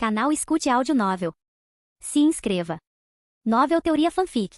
Canal Escute Áudio Novel. Se inscreva. Novel Teoria Fanfic.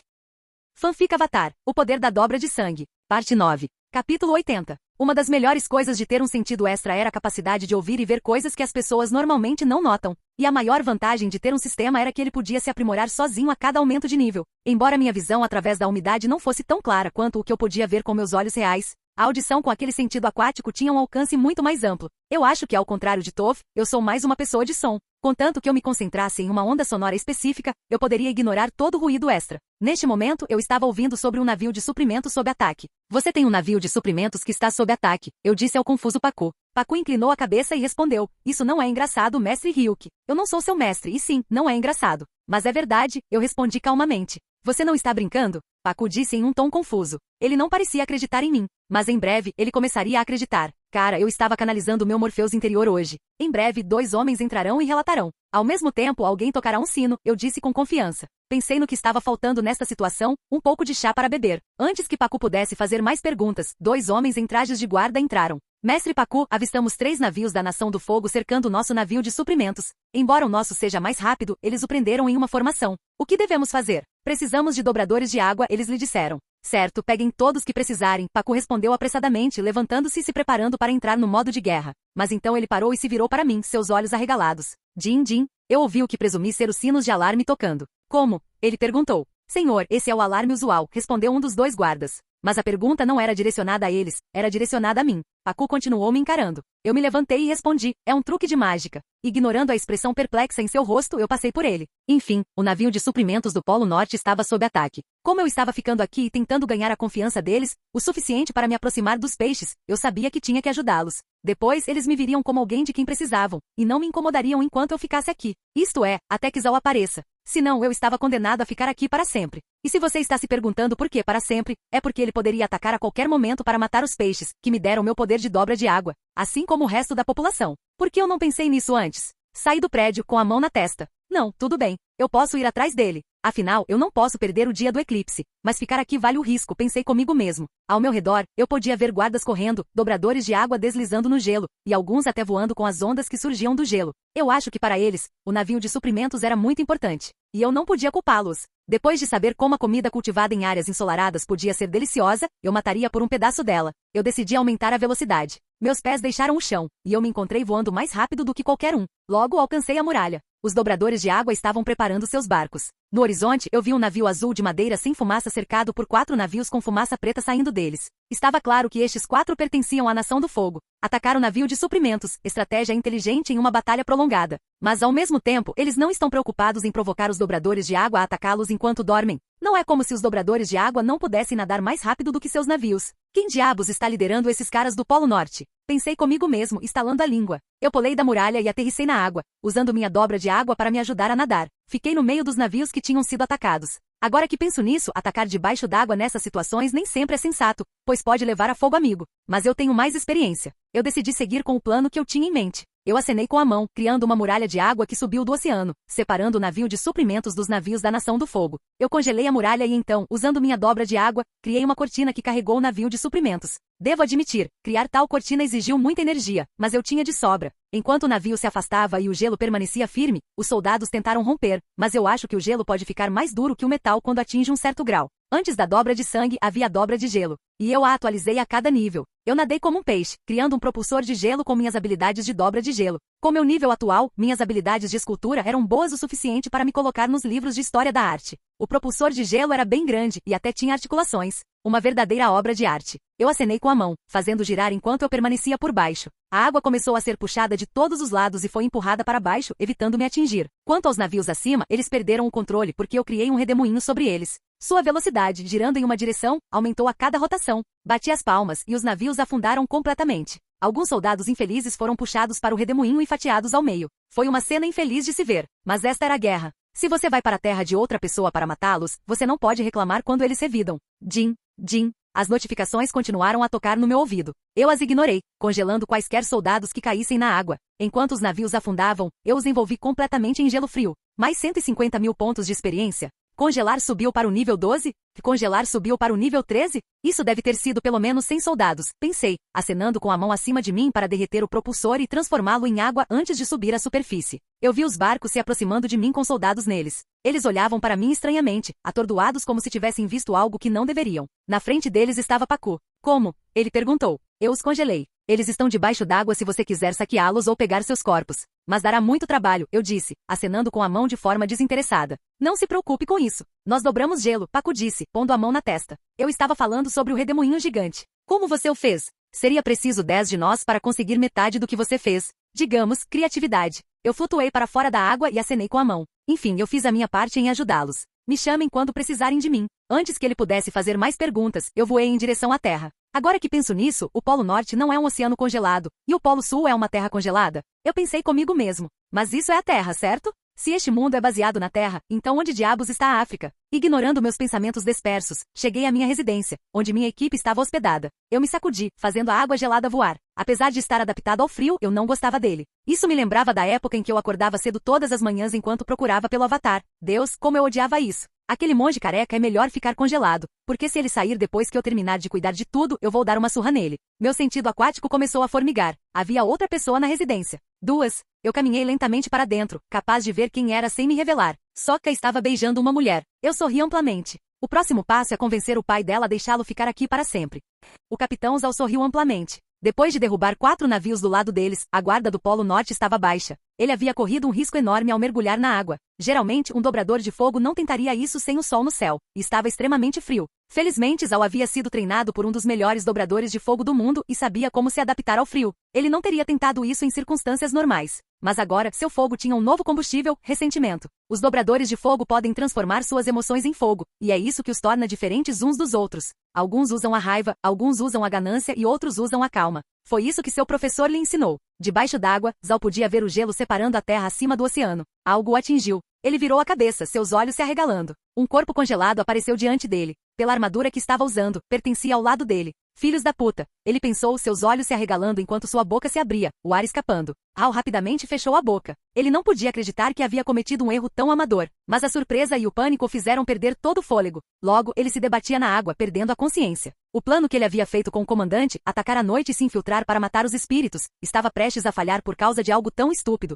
Fanfic Avatar, O Poder da Dobra de Sangue, Parte 9, Capítulo 80. Uma das melhores coisas de ter um sentido extra era a capacidade de ouvir e ver coisas que as pessoas normalmente não notam. E a maior vantagem de ter um sistema era que ele podia se aprimorar sozinho a cada aumento de nível. Embora minha visão através da umidade não fosse tão clara quanto o que eu podia ver com meus olhos reais, a audição com aquele sentido aquático tinha um alcance muito mais amplo. Eu acho que, ao contrário de Toph, eu sou mais uma pessoa de som. Contanto que eu me concentrasse em uma onda sonora específica, eu poderia ignorar todo o ruído extra. Neste momento, eu estava ouvindo sobre um navio de suprimentos sob ataque. Você tem um navio de suprimentos que está sob ataque, eu disse ao confuso Pacu. Pacu inclinou a cabeça e respondeu, isso não é engraçado, mestre Ryuki. Eu não sou seu mestre, e sim, não é engraçado. Mas é verdade, eu respondi calmamente. Você não está brincando? Pacu disse em um tom confuso. Ele não parecia acreditar em mim. Mas em breve, ele começaria a acreditar. Cara, eu estava canalizando meu Morpheus interior hoje. Em breve, 2 homens entrarão e relatarão. Ao mesmo tempo, alguém tocará um sino, eu disse com confiança. Pensei no que estava faltando nesta situação, um pouco de chá para beber. Antes que Pacu pudesse fazer mais perguntas, 2 homens em trajes de guarda entraram. Mestre Pacu, avistamos 3 navios da Nação do Fogo cercando o nosso navio de suprimentos. Embora o nosso seja mais rápido, eles o prenderam em uma formação. O que devemos fazer? Precisamos de dobradores de água, eles lhe disseram. Certo, peguem todos que precisarem, Pacu respondeu apressadamente, levantando-se e se preparando para entrar no modo de guerra. Mas então ele parou e se virou para mim, seus olhos arregalados. Din, din, eu ouvi o que presumi ser os sinos de alarme tocando. Como? Ele perguntou. Senhor, esse é o alarme usual, respondeu um dos 2 guardas. Mas a pergunta não era direcionada a eles, era direcionada a mim. Pacu continuou me encarando. Eu me levantei e respondi, é um truque de mágica. Ignorando a expressão perplexa em seu rosto, eu passei por ele. Enfim, o navio de suprimentos do Polo Norte estava sob ataque. Como eu estava ficando aqui e tentando ganhar a confiança deles, o suficiente para me aproximar dos peixes, eu sabia que tinha que ajudá-los. Depois, eles me viriam como alguém de quem precisavam, e não me incomodariam enquanto eu ficasse aqui. Isto é, até que Zal apareça. Senão, eu estava condenado a ficar aqui para sempre. E se você está se perguntando por que para sempre, é porque ele poderia atacar a qualquer momento para matar os peixes, que me deram meu poder de dobra de água, assim como o resto da população. Por que eu não pensei nisso antes? Saí do prédio com a mão na testa. Não, tudo bem. Eu posso ir atrás dele. Afinal, eu não posso perder o dia do eclipse. Mas ficar aqui vale o risco, pensei comigo mesmo. Ao meu redor, eu podia ver guardas correndo, dobradores de água deslizando no gelo, e alguns até voando com as ondas que surgiam do gelo. Eu acho que para eles, o navio de suprimentos era muito importante. E eu não podia culpá-los. Depois de saber como a comida cultivada em áreas ensolaradas podia ser deliciosa, eu mataria por um pedaço dela. Eu decidi aumentar a velocidade. Meus pés deixaram o chão, e eu me encontrei voando mais rápido do que qualquer um. Logo alcancei a muralha. Os dobradores de água estavam preparando seus barcos. No horizonte, eu vi um navio azul de madeira sem fumaça cercado por 4 navios com fumaça preta saindo deles. Estava claro que estes 4 pertenciam à Nação do Fogo. Atacar o navio de suprimentos, estratégia inteligente em uma batalha prolongada. Mas ao mesmo tempo, eles não estão preocupados em provocar os dobradores de água a atacá-los enquanto dormem. Não é como se os dobradores de água não pudessem nadar mais rápido do que seus navios. Quem diabos está liderando esses caras do Polo Norte? Pensei comigo mesmo, estalando a língua. Eu pulei da muralha e aterrissei na água, usando minha dobra de água para me ajudar a nadar. Fiquei no meio dos navios que tinham sido atacados. Agora que penso nisso, atacar debaixo d'água nessas situações nem sempre é sensato, pois pode levar a fogo amigo. Mas eu tenho mais experiência. Eu decidi seguir com o plano que eu tinha em mente. Eu acenei com a mão, criando uma muralha de água que subiu do oceano, separando o navio de suprimentos dos navios da Nação do Fogo. Eu congelei a muralha e então, usando minha dobra de água, criei uma cortina que carregou o navio de suprimentos. Devo admitir, criar tal cortina exigiu muita energia, mas eu tinha de sobra. Enquanto o navio se afastava e o gelo permanecia firme, os soldados tentaram romper, mas eu acho que o gelo pode ficar mais duro que o metal quando atinge um certo grau. Antes da dobra de sangue, havia a dobra de gelo. E eu a atualizei a cada nível. Eu nadei como um peixe, criando um propulsor de gelo com minhas habilidades de dobra de gelo. Com meu nível atual, minhas habilidades de escultura eram boas o suficiente para me colocar nos livros de história da arte. O propulsor de gelo era bem grande e até tinha articulações. Uma verdadeira obra de arte. Eu acenei com a mão, fazendo girar enquanto eu permanecia por baixo. A água começou a ser puxada de todos os lados e foi empurrada para baixo, evitando me atingir. Quanto aos navios acima, eles perderam o controle porque eu criei um redemoinho sobre eles. Sua velocidade, girando em uma direção, aumentou a cada rotação. Bati as palmas e os navios afundaram completamente. Alguns soldados infelizes foram puxados para o redemoinho e fatiados ao meio. Foi uma cena infeliz de se ver, mas esta era a guerra. Se você vai para a terra de outra pessoa para matá-los, você não pode reclamar quando eles revidam. Din, din. As notificações continuaram a tocar no meu ouvido. Eu as ignorei, congelando quaisquer soldados que caíssem na água. Enquanto os navios afundavam, eu os envolvi completamente em gelo frio. Mais 150 mil pontos de experiência. Congelar subiu para o nível 12? Congelar subiu para o nível 13? Isso deve ter sido pelo menos 100 soldados, pensei, acenando com a mão acima de mim para derreter o propulsor e transformá-lo em água antes de subir à superfície. Eu vi os barcos se aproximando de mim com soldados neles. Eles olhavam para mim estranhamente, atordoados como se tivessem visto algo que não deveriam. Na frente deles estava Pacu. Como? Ele perguntou. Eu os congelei. Eles estão debaixo d'água se você quiser saqueá-los ou pegar seus corpos. Mas dará muito trabalho, eu disse, acenando com a mão de forma desinteressada. Não se preocupe com isso. Nós dobramos gelo, Pacu disse, pondo a mão na testa. Eu estava falando sobre o redemoinho gigante. Como você o fez? Seria preciso 10 de nós para conseguir metade do que você fez. Digamos, criatividade. Eu flutuei para fora da água e acenei com a mão. Enfim, eu fiz a minha parte em ajudá-los. Me chamem quando precisarem de mim. Antes que ele pudesse fazer mais perguntas, eu voei em direção à Terra. Agora que penso nisso, o Polo Norte não é um oceano congelado, e o Polo Sul é uma terra congelada. Eu pensei comigo mesmo. Mas isso é a Terra, certo? Se este mundo é baseado na Terra, então onde diabos está a África? Ignorando meus pensamentos dispersos, cheguei à minha residência, onde minha equipe estava hospedada. Eu me sacudi, fazendo a água gelada voar. Apesar de estar adaptado ao frio, eu não gostava dele. Isso me lembrava da época em que eu acordava cedo todas as manhãs enquanto procurava pelo Avatar. Deus, como eu odiava isso. Aquele monge careca é melhor ficar congelado, porque se ele sair depois que eu terminar de cuidar de tudo, eu vou dar uma surra nele. Meu sentido aquático começou a formigar. Havia outra pessoa na residência. 2. Eu caminhei lentamente para dentro, capaz de ver quem era sem me revelar. Sokka estava beijando uma mulher. Eu sorri amplamente. O próximo passo é convencer o pai dela a deixá-lo ficar aqui para sempre. O capitão Zal sorriu amplamente. Depois de derrubar 4 navios do lado deles, a guarda do Polo Norte estava baixa. Ele havia corrido um risco enorme ao mergulhar na água. Geralmente, um dobrador de fogo não tentaria isso sem o sol no céu, e estava extremamente frio. Felizmente, Zal havia sido treinado por um dos melhores dobradores de fogo do mundo e sabia como se adaptar ao frio. Ele não teria tentado isso em circunstâncias normais. Mas agora, seu fogo tinha um novo combustível, ressentimento. Os dobradores de fogo podem transformar suas emoções em fogo, e é isso que os torna diferentes uns dos outros. Alguns usam a raiva, alguns usam a ganância e outros usam a calma. Foi isso que seu professor lhe ensinou. Debaixo d'água, Zal podia ver o gelo separando a terra acima do oceano. Algo o atingiu. Ele virou a cabeça, seus olhos se arregalando. Um corpo congelado apareceu diante dele. Pela armadura que estava usando, pertencia ao lado dele. Filhos da puta. Ele pensou, seus olhos se arregalando enquanto sua boca se abria, o ar escapando. Al rapidamente fechou a boca. Ele não podia acreditar que havia cometido um erro tão amador. Mas a surpresa e o pânico o fizeram perder todo o fôlego. Logo, ele se debatia na água, perdendo a consciência. O plano que ele havia feito com o comandante, atacar à noite e se infiltrar para matar os espíritos, estava prestes a falhar por causa de algo tão estúpido.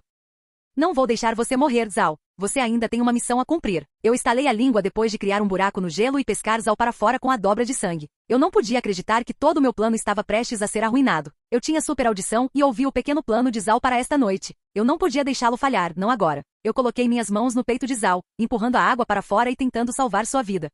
Não vou deixar você morrer, Zal. Você ainda tem uma missão a cumprir. Eu estalei a língua depois de criar um buraco no gelo e pescar Zal para fora com a dobra de sangue. Eu não podia acreditar que todo o meu plano estava prestes a ser arruinado. Eu tinha super audição e ouvi o pequeno plano de Zal para esta noite. Eu não podia deixá-lo falhar, não agora. Eu coloquei minhas mãos no peito de Zal, empurrando a água para fora e tentando salvar sua vida.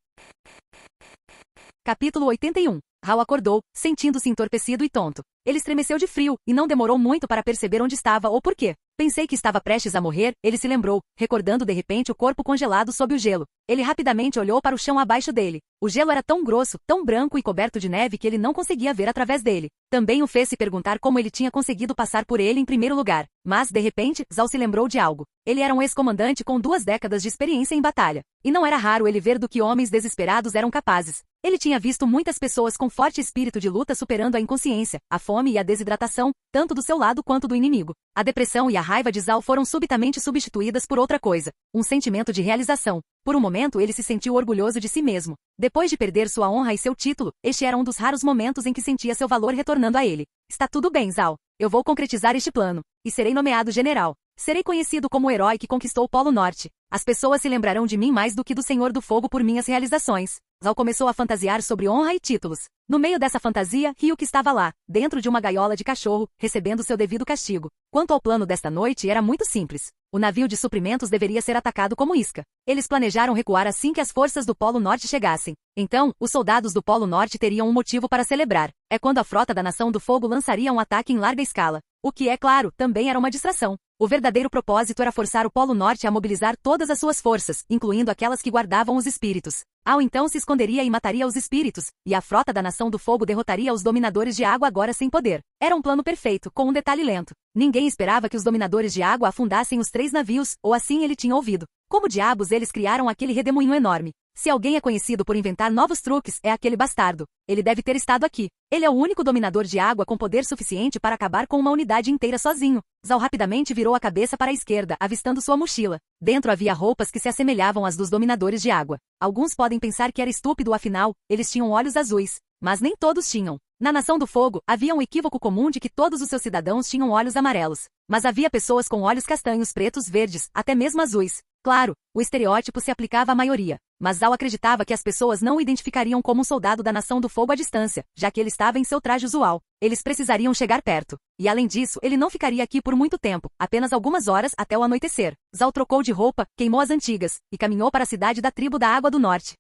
Capítulo 81. Hal acordou, sentindo-se entorpecido e tonto. Ele estremeceu de frio, e não demorou muito para perceber onde estava ou por quê. Pensei que estava prestes a morrer, ele se lembrou, recordando de repente o corpo congelado sob o gelo. Ele rapidamente olhou para o chão abaixo dele. O gelo era tão grosso, tão branco e coberto de neve que ele não conseguia ver através dele. Também o fez se perguntar como ele tinha conseguido passar por ele em primeiro lugar. Mas, de repente, Zal se lembrou de algo. Ele era um ex-comandante com 2 décadas de experiência em batalha. E não era raro ele ver do que homens desesperados eram capazes. Ele tinha visto muitas pessoas com forte espírito de luta superando a inconsciência, a fome e a desidratação, tanto do seu lado quanto do inimigo. A depressão e a raiva de Zal foram subitamente substituídas por outra coisa, um sentimento de realização. Por um momento ele se sentiu orgulhoso de si mesmo. Depois de perder sua honra e seu título, este era um dos raros momentos em que sentia seu valor retornando a ele. Está tudo bem, Zal. Eu vou concretizar este plano. E serei nomeado general. Serei conhecido como o herói que conquistou o Polo Norte. As pessoas se lembrarão de mim mais do que do Senhor do Fogo por minhas realizações. Zal começou a fantasiar sobre honra e títulos. No meio dessa fantasia, Ryuk estava lá, dentro de uma gaiola de cachorro, recebendo seu devido castigo. Quanto ao plano desta noite, era muito simples. O navio de suprimentos deveria ser atacado como isca. Eles planejaram recuar assim que as forças do Polo Norte chegassem. Então, os soldados do Polo Norte teriam um motivo para celebrar. É quando a frota da Nação do Fogo lançaria um ataque em larga escala. O que, é claro, também era uma distração. O verdadeiro propósito era forçar o Polo Norte a mobilizar todas as suas forças, incluindo aquelas que guardavam os espíritos. Al então se esconderia e mataria os espíritos, e a frota da Nação do Fogo derrotaria os dominadores de água agora sem poder. Era um plano perfeito, com um detalhe lento. Ninguém esperava que os dominadores de água afundassem os 3 navios, ou assim ele tinha ouvido. Como diabos eles criaram aquele redemoinho enorme? Se alguém é conhecido por inventar novos truques, é aquele bastardo. Ele deve ter estado aqui. Ele é o único dominador de água com poder suficiente para acabar com uma unidade inteira sozinho. Zal rapidamente virou a cabeça para a esquerda, avistando sua mochila. Dentro havia roupas que se assemelhavam às dos dominadores de água. Alguns podem pensar que era estúpido, afinal, eles tinham olhos azuis. Mas nem todos tinham. Na Nação do Fogo, havia um equívoco comum de que todos os seus cidadãos tinham olhos amarelos. Mas havia pessoas com olhos castanhos, pretos, verdes, até mesmo azuis. Claro, o estereótipo se aplicava à maioria. Mas Zal acreditava que as pessoas não o identificariam como um soldado da Nação do Fogo à distância, já que ele estava em seu traje usual. Eles precisariam chegar perto. E além disso, ele não ficaria aqui por muito tempo, apenas algumas horas até o anoitecer. Zal trocou de roupa, queimou as antigas, e caminhou para a cidade da tribo da Água do Norte.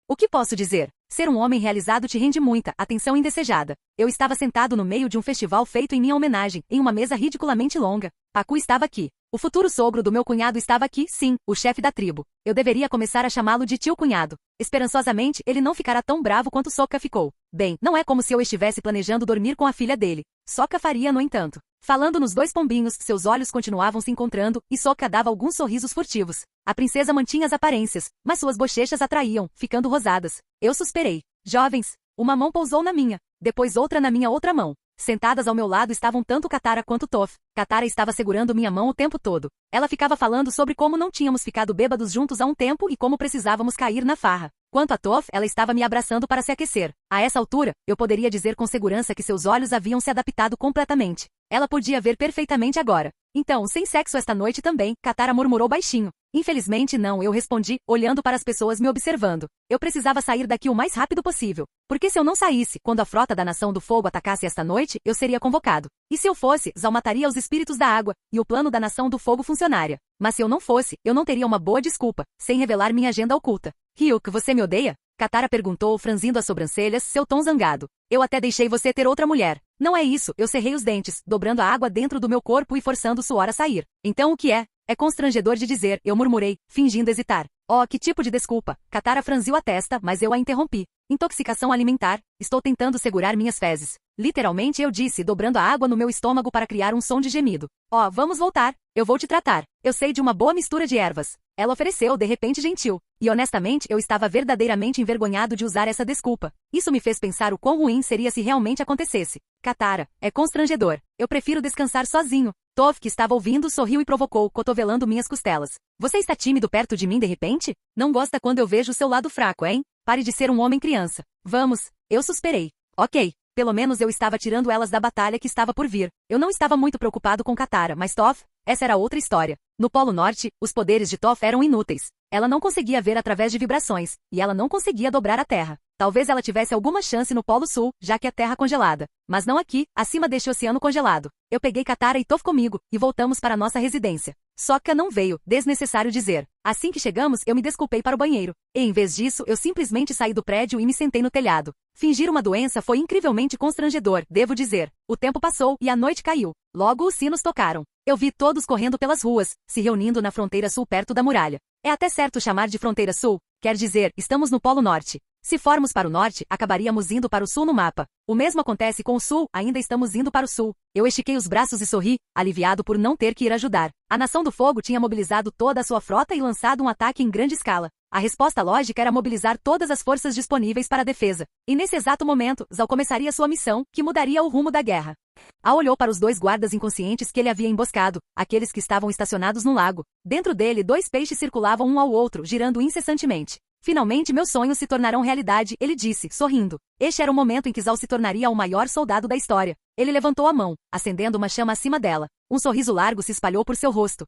O que posso dizer? Ser um homem realizado te rende muita atenção indesejada. Eu estava sentado no meio de um festival feito em minha homenagem, em uma mesa ridiculamente longa. Pacu estava aqui. O futuro sogro do meu cunhado estava aqui, sim, o chefe da tribo. Eu deveria começar a chamá-lo de tio cunhado. Esperançosamente, ele não ficará tão bravo quanto Sokka ficou. Bem, não é como se eu estivesse planejando dormir com a filha dele. Sokka faria, no entanto. Falando nos dois pombinhos, seus olhos continuavam se encontrando, e Sokka dava alguns sorrisos furtivos. A princesa mantinha as aparências, mas suas bochechas atraíam, ficando rosadas. Eu suspirei. Jovens, uma mão pousou na minha, depois outra na minha outra mão. Sentadas ao meu lado estavam tanto Katara quanto Toph. Katara estava segurando minha mão o tempo todo. Ela ficava falando sobre como não tínhamos ficado bêbados juntos há um tempo e como precisávamos cair na farra. Quanto a Toph, ela estava me abraçando para se aquecer. A essa altura, eu poderia dizer com segurança que seus olhos haviam se adaptado completamente. Ela podia ver perfeitamente agora. Então, sem sexo esta noite também, Katara murmurou baixinho. Infelizmente não, eu respondi, olhando para as pessoas me observando. Eu precisava sair daqui o mais rápido possível. Porque se eu não saísse, quando a frota da Nação do Fogo atacasse esta noite, eu seria convocado. E se eu fosse, Zal mataria os espíritos da água, e o plano da Nação do Fogo funcionaria. Mas se eu não fosse, eu não teria uma boa desculpa, sem revelar minha agenda oculta. Ryuk, você me odeia? Katara perguntou, franzindo as sobrancelhas, seu tom zangado. Eu até deixei você ter outra mulher. Não é isso, eu cerrei os dentes, dobrando a água dentro do meu corpo e forçando o suor a sair. Então o que é? É constrangedor de dizer, eu murmurei, fingindo hesitar. Oh, que tipo de desculpa? Katara franziu a testa, mas eu a interrompi. Intoxicação alimentar, estou tentando segurar minhas fezes. Literalmente eu disse, dobrando a água no meu estômago para criar um som de gemido. Oh, vamos voltar. Eu vou te tratar. Eu sei de uma boa mistura de ervas. Ela ofereceu, de repente gentil. E honestamente, eu estava verdadeiramente envergonhado de usar essa desculpa. Isso me fez pensar o quão ruim seria se realmente acontecesse. Katara, é constrangedor. Eu prefiro descansar sozinho. Toph, que estava ouvindo, sorriu e provocou, cotovelando minhas costelas. Você está tímido perto de mim de repente? Não gosta quando eu vejo o seu lado fraco, hein? Pare de ser um homem criança. Vamos. Eu suspirei. Ok. Pelo menos eu estava tirando elas da batalha que estava por vir. Eu não estava muito preocupado com Katara, mas Toph? Essa era outra história. No Polo Norte, os poderes de Toph eram inúteis. Ela não conseguia ver através de vibrações, e ela não conseguia dobrar a Terra. Talvez ela tivesse alguma chance no Polo Sul, já que a Terra congelada. Mas não aqui, acima deste oceano congelado. Eu peguei Katara e Toph comigo, e voltamos para nossa residência. Sokka não veio, desnecessário dizer. Assim que chegamos, eu me desculpei para o banheiro. E em vez disso, eu simplesmente saí do prédio e me sentei no telhado. Fingir uma doença foi incrivelmente constrangedor, devo dizer. O tempo passou e a noite caiu. Logo os sinos tocaram. Eu vi todos correndo pelas ruas, se reunindo na fronteira sul perto da muralha. É até certo chamar de fronteira sul, quer dizer, estamos no Polo Norte. Se formos para o norte, acabaríamos indo para o sul no mapa. O mesmo acontece com o sul, ainda estamos indo para o sul. Eu estiquei os braços e sorri, aliviado por não ter que ir ajudar. A Nação do Fogo tinha mobilizado toda a sua frota e lançado um ataque em grande escala. A resposta lógica era mobilizar todas as forças disponíveis para a defesa. E nesse exato momento, Zal começaria sua missão, que mudaria o rumo da guerra. Al olhou para os dois guardas inconscientes que ele havia emboscado, aqueles que estavam estacionados no lago. Dentro dele, dois peixes circulavam um ao outro, girando incessantemente. Finalmente meus sonhos se tornarão realidade, ele disse, sorrindo. Este era o momento em que Zal se tornaria o maior soldado da história. Ele levantou a mão, acendendo uma chama acima dela. Um sorriso largo se espalhou por seu rosto.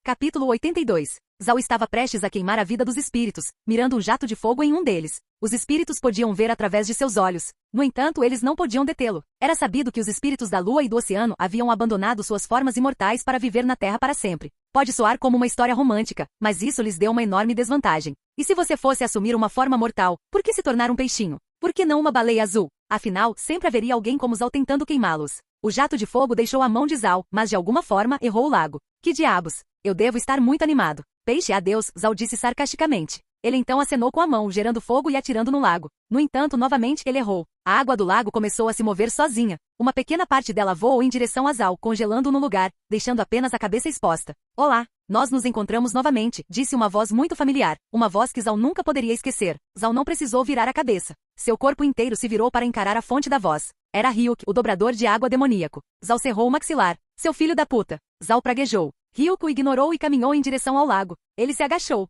Capítulo 82. Zal estava prestes a queimar a vida dos espíritos, mirando um jato de fogo em um deles. Os espíritos podiam ver através de seus olhos. No entanto, eles não podiam detê-lo. Era sabido que os espíritos da lua e do oceano haviam abandonado suas formas imortais para viver na Terra para sempre. Pode soar como uma história romântica, mas isso lhes deu uma enorme desvantagem. E se você fosse assumir uma forma mortal, por que se tornar um peixinho? Por que não uma baleia azul? Afinal, sempre haveria alguém como Zal tentando queimá-los. O jato de fogo deixou a mão de Zal, mas de alguma forma errou o lago. Que diabos? Eu devo estar muito animado. Peixe adeus, Zal disse sarcasticamente. Ele então acenou com a mão, gerando fogo e atirando no lago. No entanto, novamente ele errou. A água do lago começou a se mover sozinha. Uma pequena parte dela voou em direção a Zal, congelando-o no lugar, deixando apenas a cabeça exposta. Olá! Nós nos encontramos novamente, disse uma voz muito familiar, uma voz que Zal nunca poderia esquecer. Zal não precisou virar a cabeça. Seu corpo inteiro se virou para encarar a fonte da voz. Era Ryuk, o dobrador de água demoníaco. Zal cerrou o maxilar. Seu filho da puta! Zal praguejou. Ryuk o ignorou e caminhou em direção ao lago. Ele se agachou.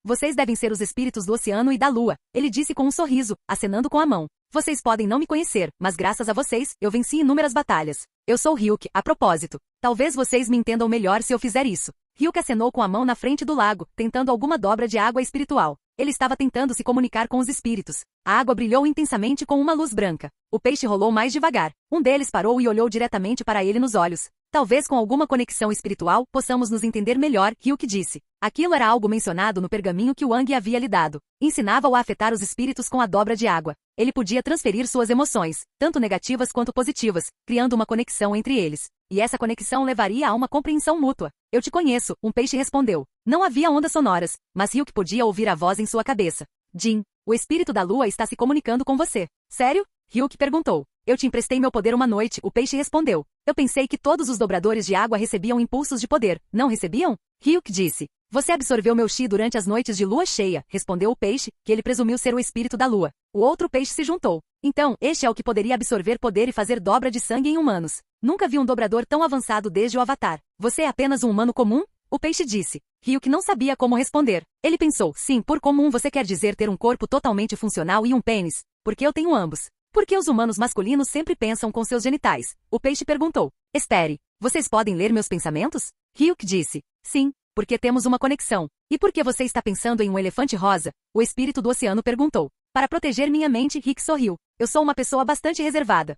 Vocês devem ser os espíritos do oceano e da lua, ele disse com um sorriso, acenando com a mão. Vocês podem não me conhecer, mas graças a vocês, eu venci inúmeras batalhas. Eu sou Ryuk, a propósito. Talvez vocês me entendam melhor se eu fizer isso. Ryuk acenou com a mão na frente do lago, tentando alguma dobra de água espiritual. Ele estava tentando se comunicar com os espíritos. A água brilhou intensamente com uma luz branca. O peixe rolou mais devagar. Um deles parou e olhou diretamente para ele nos olhos. Talvez com alguma conexão espiritual, possamos nos entender melhor, Ryuk disse. Aquilo era algo mencionado no pergaminho que Wang havia lhe dado. Ensinava-o a afetar os espíritos com a dobra de água. Ele podia transferir suas emoções, tanto negativas quanto positivas, criando uma conexão entre eles. E essa conexão levaria a uma compreensão mútua. Eu te conheço, um peixe respondeu. Não havia ondas sonoras, mas Ryuk podia ouvir a voz em sua cabeça. Jin, o espírito da lua está se comunicando com você. Sério? Ryuk perguntou. Eu te emprestei meu poder uma noite, o peixe respondeu. Eu pensei que todos os dobradores de água recebiam impulsos de poder, não recebiam? Ryuk disse. Você absorveu meu chi durante as noites de lua cheia, respondeu o peixe, que ele presumiu ser o espírito da lua. O outro peixe se juntou. Então, este é o que poderia absorver poder e fazer dobra de sangue em humanos. Nunca vi um dobrador tão avançado desde o Avatar. Você é apenas um humano comum? O peixe disse. Ryuk não sabia como responder. Ele pensou, sim, por comum você quer dizer ter um corpo totalmente funcional e um pênis. Porque eu tenho ambos. Por que os humanos masculinos sempre pensam com seus genitais? O peixe perguntou. Espere, vocês podem ler meus pensamentos? Ryuk disse. Sim, porque temos uma conexão. E por que você está pensando em um elefante rosa? O espírito do oceano perguntou. Para proteger minha mente, Rick sorriu. Eu sou uma pessoa bastante reservada.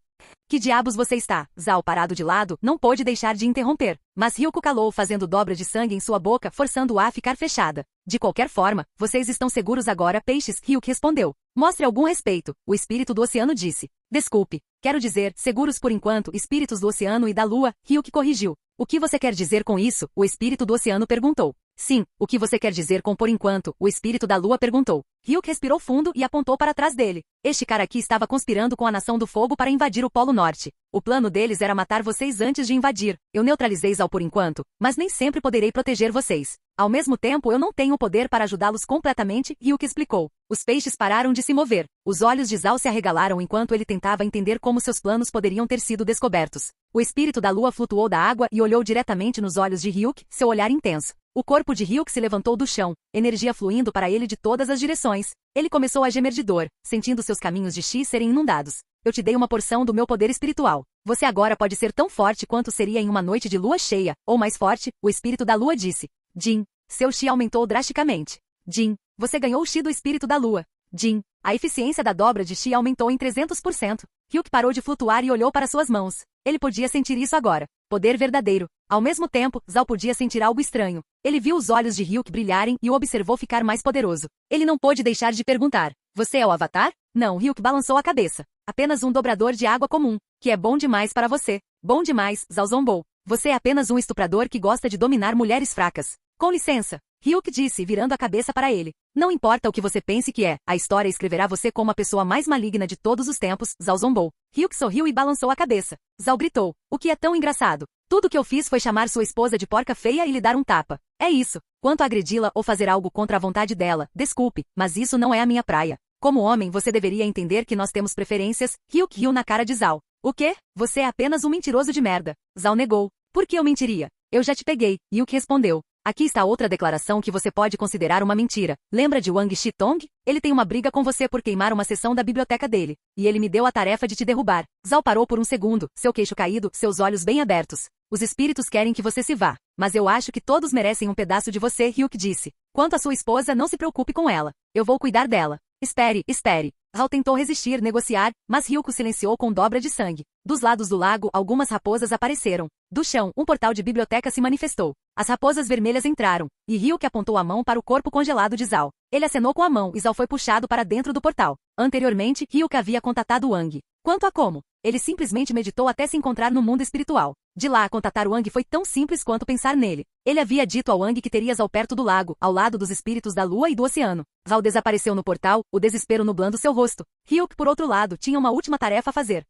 Que diabos você está? Zal, parado de lado, não pôde deixar de interromper. Mas Ryuk calou, fazendo dobra de sangue em sua boca, forçando-a a ficar fechada. De qualquer forma, vocês estão seguros agora, peixes? Ryuk respondeu. Mostre algum respeito, o espírito do oceano disse. Desculpe, quero dizer, seguros por enquanto, espíritos do oceano e da lua, Ryuk corrigiu. O que você quer dizer com isso? O espírito do oceano perguntou. Sim, o que você quer dizer com por enquanto? O espírito da lua perguntou. Ryuk respirou fundo e apontou para trás dele. Este cara aqui estava conspirando com a Nação do Fogo para invadir o Polo Norte. O plano deles era matar vocês antes de invadir. Eu neutralizei Zal por enquanto, mas nem sempre poderei proteger vocês. Ao mesmo tempo eu não tenho o poder para ajudá-los completamente, Ryuk explicou. Os peixes pararam de se mover. Os olhos de Zal se arregalaram enquanto ele tentava entender como seus planos poderiam ter sido descobertos. O espírito da lua flutuou da água e olhou diretamente nos olhos de Ryuk, seu olhar intenso. O corpo de Ryuk se levantou do chão, energia fluindo para ele de todas as direções. Ele começou a gemer de dor, sentindo seus caminhos de chi serem inundados. Eu te dei uma porção do meu poder espiritual. Você agora pode ser tão forte quanto seria em uma noite de lua cheia, ou mais forte, o espírito da lua disse. Jin, seu chi aumentou drasticamente. Jin, você ganhou o chi do espírito da lua. Jin, a eficiência da dobra de chi aumentou em 300%. Ryuk parou de flutuar e olhou para suas mãos. Ele podia sentir isso agora. Poder verdadeiro. Ao mesmo tempo, Zal podia sentir algo estranho. Ele viu os olhos de Ryuk brilharem e o observou ficar mais poderoso. Ele não pôde deixar de perguntar. Você é o Avatar? Não, Ryuk balançou a cabeça. Apenas um dobrador de água comum, que é bom demais para você. Bom demais, Zal zombou. Você é apenas um estuprador que gosta de dominar mulheres fracas. Com licença, Ryuk disse, virando a cabeça para ele. Não importa o que você pense que é, a história escreverá você como a pessoa mais maligna de todos os tempos, Zal zombou. Ryuk sorriu e balançou a cabeça. Zal gritou. O que é tão engraçado? Tudo que eu fiz foi chamar sua esposa de porca feia e lhe dar um tapa. É isso. Quanto a agredi-la ou fazer algo contra a vontade dela, desculpe, mas isso não é a minha praia. Como homem você deveria entender que nós temos preferências, Ryuk riu na cara de Zal. O quê? Você é apenas um mentiroso de merda. Zal negou. Por que eu mentiria? Eu já te peguei, Ryuk respondeu. Aqui está outra declaração que você pode considerar uma mentira. Lembra de Wang Shitong? Ele tem uma briga com você por queimar uma seção da biblioteca dele. E ele me deu a tarefa de te derrubar. Zal parou por um segundo, seu queixo caído, seus olhos bem abertos. Os espíritos querem que você se vá. Mas eu acho que todos merecem um pedaço de você, Ryuk disse. Quanto à sua esposa, não se preocupe com ela. Eu vou cuidar dela. Espere, espere. Zal tentou resistir, negociar, mas Ryuk o silenciou com dobra de sangue. Dos lados do lago, algumas raposas apareceram. Do chão, um portal de biblioteca se manifestou. As raposas vermelhas entraram, e Ryuk apontou a mão para o corpo congelado de Zal. Ele acenou com a mão e Zal foi puxado para dentro do portal. Anteriormente, Ryuk havia contatado Wang. Quanto a como, ele simplesmente meditou até se encontrar no mundo espiritual. De lá, contatar o Aang foi tão simples quanto pensar nele. Ele havia dito ao Aang que terias ao perto do lago, ao lado dos espíritos da lua e do oceano. Zal desapareceu no portal, o desespero nublando seu rosto. Ryuk, por outro lado, tinha uma última tarefa a fazer.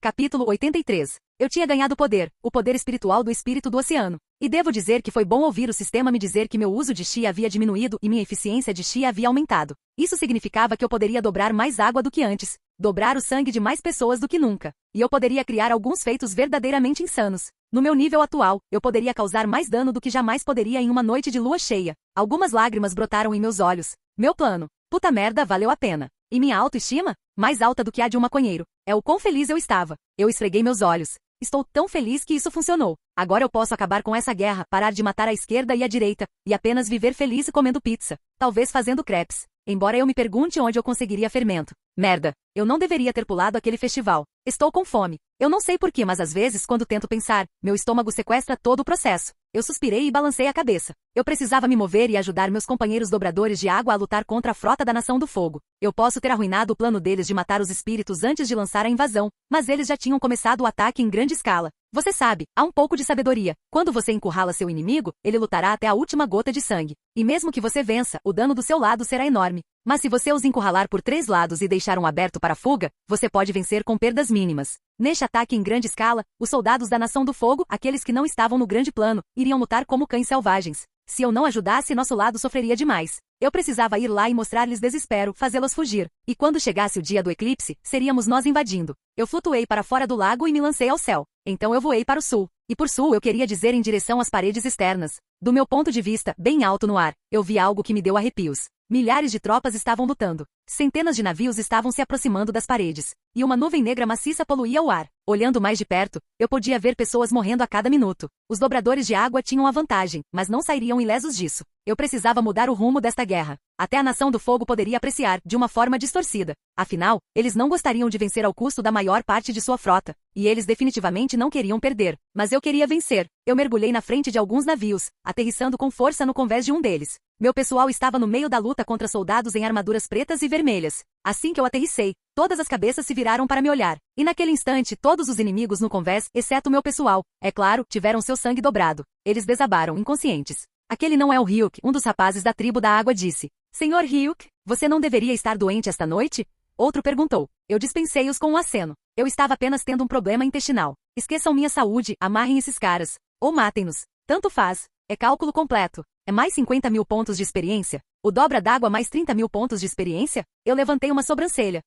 Capítulo 83. Eu tinha ganhado o poder espiritual do espírito do oceano. E devo dizer que foi bom ouvir o sistema me dizer que meu uso de Chi havia diminuído e minha eficiência de Chi havia aumentado. Isso significava que eu poderia dobrar mais água do que antes, dobrar o sangue de mais pessoas do que nunca. E eu poderia criar alguns feitos verdadeiramente insanos. No meu nível atual, eu poderia causar mais dano do que jamais poderia em uma noite de lua cheia. Algumas lágrimas brotaram em meus olhos. Meu plano. Puta merda, valeu a pena. E minha autoestima? Mais alta do que a de um maconheiro. É o quão feliz eu estava. Eu esfreguei meus olhos. Estou tão feliz que isso funcionou. Agora eu posso acabar com essa guerra, parar de matar a esquerda e a direita, e apenas viver feliz comendo pizza. Talvez fazendo crepes. Embora eu me pergunte onde eu conseguiria fermento. Merda. Eu não deveria ter pulado aquele festival. Estou com fome. Eu não sei porquê, mas às vezes, quando tento pensar, meu estômago sequestra todo o processo. Eu suspirei e balancei a cabeça. Eu precisava me mover e ajudar meus companheiros dobradores de água a lutar contra a frota da Nação do Fogo. Eu posso ter arruinado o plano deles de matar os espíritos antes de lançar a invasão, mas eles já tinham começado o ataque em grande escala. Você sabe, há um pouco de sabedoria. Quando você encurrala seu inimigo, ele lutará até a última gota de sangue. E mesmo que você vença, o dano do seu lado será enorme. Mas se você os encurralar por 3 lados e deixar um aberto para a fuga, você pode vencer com perdas mínimas. Neste ataque em grande escala, os soldados da Nação do Fogo, aqueles que não estavam no grande plano, iriam lutar como cães selvagens. Se eu não ajudasse, nosso lado sofreria demais. Eu precisava ir lá e mostrar-lhes desespero, fazê-los fugir. E quando chegasse o dia do eclipse, seríamos nós invadindo. Eu flutuei para fora do lago e me lancei ao céu. Então eu voei para o sul. E por sul eu queria dizer em direção às paredes externas. Do meu ponto de vista, bem alto no ar, eu vi algo que me deu arrepios. Milhares de tropas estavam lutando. Centenas de navios estavam se aproximando das paredes. E uma nuvem negra maciça poluía o ar. Olhando mais de perto, eu podia ver pessoas morrendo a cada minuto. Os dobradores de água tinham a vantagem, mas não sairiam ilesos disso. Eu precisava mudar o rumo desta guerra. Até a Nação do Fogo poderia apreciar, de uma forma distorcida. Afinal, eles não gostariam de vencer ao custo da maior parte de sua frota. E eles definitivamente não queriam perder. Mas eu queria vencer. Eu mergulhei na frente de alguns navios, aterrissando com força no convés de um deles. Meu pessoal estava no meio da luta contra soldados em armaduras pretas e vermelhas. Assim que eu aterrissei, todas as cabeças se viraram para me olhar. E naquele instante, todos os inimigos no convés, exceto meu pessoal, é claro, tiveram seu sangue dobrado. Eles desabaram, inconscientes. Aquele não é o Ryuk, um dos rapazes da tribo da água disse. Senhor Ryuk, você não deveria estar doente esta noite? Outro perguntou. Eu dispensei-os com um aceno. Eu estava apenas tendo um problema intestinal. Esqueçam minha saúde, amarrem esses caras. Ou matem-nos. Tanto faz. É cálculo completo. É mais 50 mil pontos de experiência? O dobra d'água mais 30 mil pontos de experiência? Eu levantei uma sobrancelha.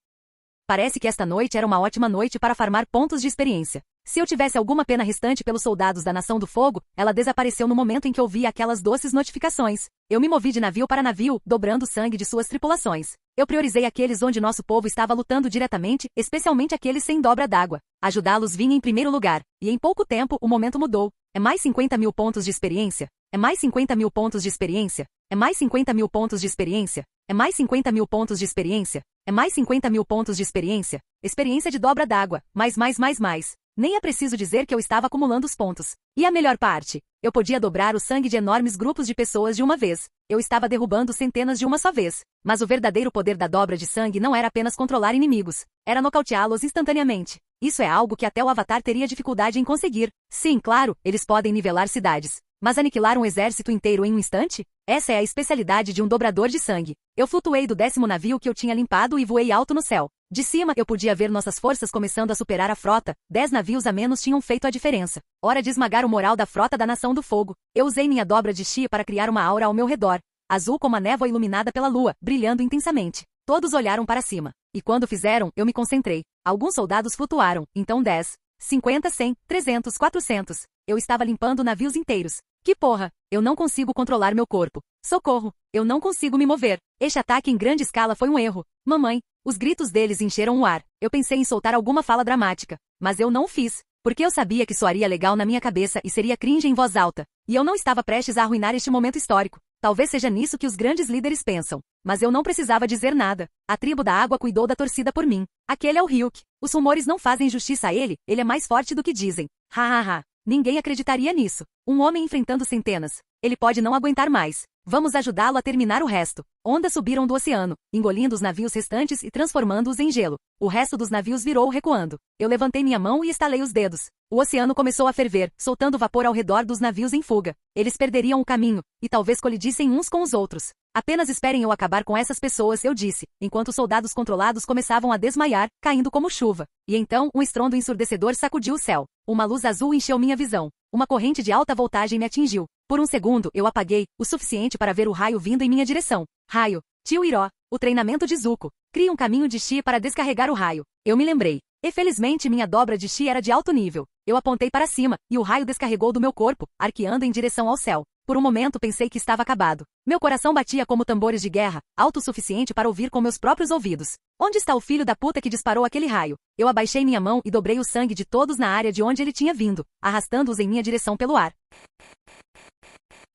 Parece que esta noite era uma ótima noite para farmar pontos de experiência. Se eu tivesse alguma pena restante pelos soldados da Nação do Fogo, ela desapareceu no momento em que ouvi aquelas doces notificações. Eu me movi de navio para navio, dobrando o sangue de suas tripulações. Eu priorizei aqueles onde nosso povo estava lutando diretamente, especialmente aqueles sem dobra d'água. Ajudá-los vinha em primeiro lugar. E em pouco tempo, o momento mudou. É mais 50 mil pontos de experiência? É mais 50 mil pontos de experiência? É mais 50 mil pontos de experiência? É mais 50 mil pontos de experiência? É mais 50 mil pontos de experiência? Experiência de dobra d'água. Mais. Nem é preciso dizer que eu estava acumulando os pontos. E a melhor parte? Eu podia dobrar o sangue de enormes grupos de pessoas de uma vez. Eu estava derrubando centenas de uma só vez. Mas o verdadeiro poder da dobra de sangue não era apenas controlar inimigos. Era nocauteá-los instantaneamente. Isso é algo que até o Avatar teria dificuldade em conseguir. Sim, claro, eles podem nivelar cidades. Mas aniquilar um exército inteiro em um instante? Essa é a especialidade de um dobrador de sangue. Eu flutuei do 10º navio que eu tinha limpado e voei alto no céu. De cima, eu podia ver nossas forças começando a superar a frota. 10 navios a menos tinham feito a diferença. Hora de esmagar o moral da frota da Nação do Fogo. Eu usei minha dobra de Chi para criar uma aura ao meu redor. Azul como a névoa iluminada pela lua, brilhando intensamente. Todos olharam para cima. E quando fizeram, eu me concentrei. Alguns soldados flutuaram, então 10, 50, 100, 300, 400. Eu estava limpando navios inteiros. Que porra! Eu não consigo controlar meu corpo. Socorro! Eu não consigo me mover. Este ataque em grande escala foi um erro. Mamãe! Os gritos deles encheram o ar. Eu pensei em soltar alguma fala dramática. Mas eu não o fiz. Porque eu sabia que soaria legal na minha cabeça e seria cringe em voz alta. E eu não estava prestes a arruinar este momento histórico. Talvez seja nisso que os grandes líderes pensam. Mas eu não precisava dizer nada. A tribo da água cuidou da torcida por mim. Aquele é o Ryuk. Os rumores não fazem justiça a ele é mais forte do que dizem. Ninguém acreditaria nisso. Um homem enfrentando centenas. Ele pode não aguentar mais. Vamos ajudá-lo a terminar o resto. Ondas subiram do oceano, engolindo os navios restantes e transformando-os em gelo. O resto dos navios virou recuando. Eu levantei minha mão e estalei os dedos. O oceano começou a ferver, soltando vapor ao redor dos navios em fuga. Eles perderiam o caminho, e talvez colidissem uns com os outros. Apenas esperem eu acabar com essas pessoas, eu disse, enquanto os soldados controlados começavam a desmaiar, caindo como chuva. E então, um estrondo ensurdecedor sacudiu o céu. Uma luz azul encheu minha visão. Uma corrente de alta voltagem me atingiu. Por um segundo, eu apaguei, o suficiente para ver o raio vindo em minha direção. Raio. Tio Hiro. O treinamento de Zuko. Crie um caminho de chi para descarregar o raio. Eu me lembrei. E felizmente minha dobra de chi era de alto nível. Eu apontei para cima, e o raio descarregou do meu corpo, arqueando em direção ao céu. Por um momento pensei que estava acabado. Meu coração batia como tambores de guerra, alto o suficiente para ouvir com meus próprios ouvidos. Onde está o filho da puta que disparou aquele raio? Eu abaixei minha mão e dobrei o sangue de todos na área de onde ele tinha vindo, arrastando-os em minha direção pelo ar.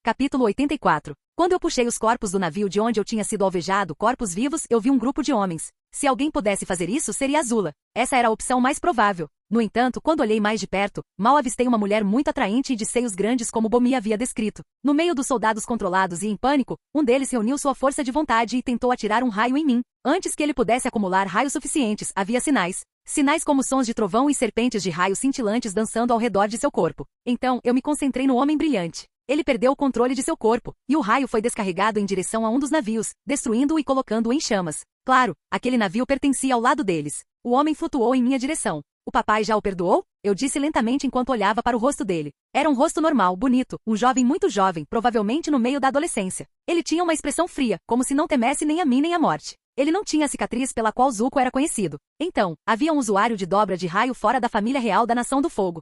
Capítulo 84. Quando eu puxei os corpos do navio de onde eu tinha sido alvejado, corpos vivos, eu vi um grupo de homens. Se alguém pudesse fazer isso, seria Azula. Essa era a opção mais provável. No entanto, quando olhei mais de perto, mal avistei uma mulher muito atraente e de seios grandes como Bomi havia descrito. No meio dos soldados controlados e em pânico, um deles reuniu sua força de vontade e tentou atirar um raio em mim. Antes que ele pudesse acumular raios suficientes, havia sinais. Sinais como sons de trovão e serpentes de raios cintilantes dançando ao redor de seu corpo. Então, eu me concentrei no homem brilhante. Ele perdeu o controle de seu corpo, e o raio foi descarregado em direção a um dos navios, destruindo-o e colocando-o em chamas. Claro, aquele navio pertencia ao lado deles. O homem flutuou em minha direção. O papai já o perdoou? Eu disse lentamente enquanto olhava para o rosto dele. Era um rosto normal, bonito, um jovem muito jovem, provavelmente no meio da adolescência. Ele tinha uma expressão fria, como se não temesse nem a mim nem a morte. Ele não tinha a cicatriz pela qual Zuko era conhecido. Então, havia um usuário de dobra de raio fora da família real da Nação do Fogo.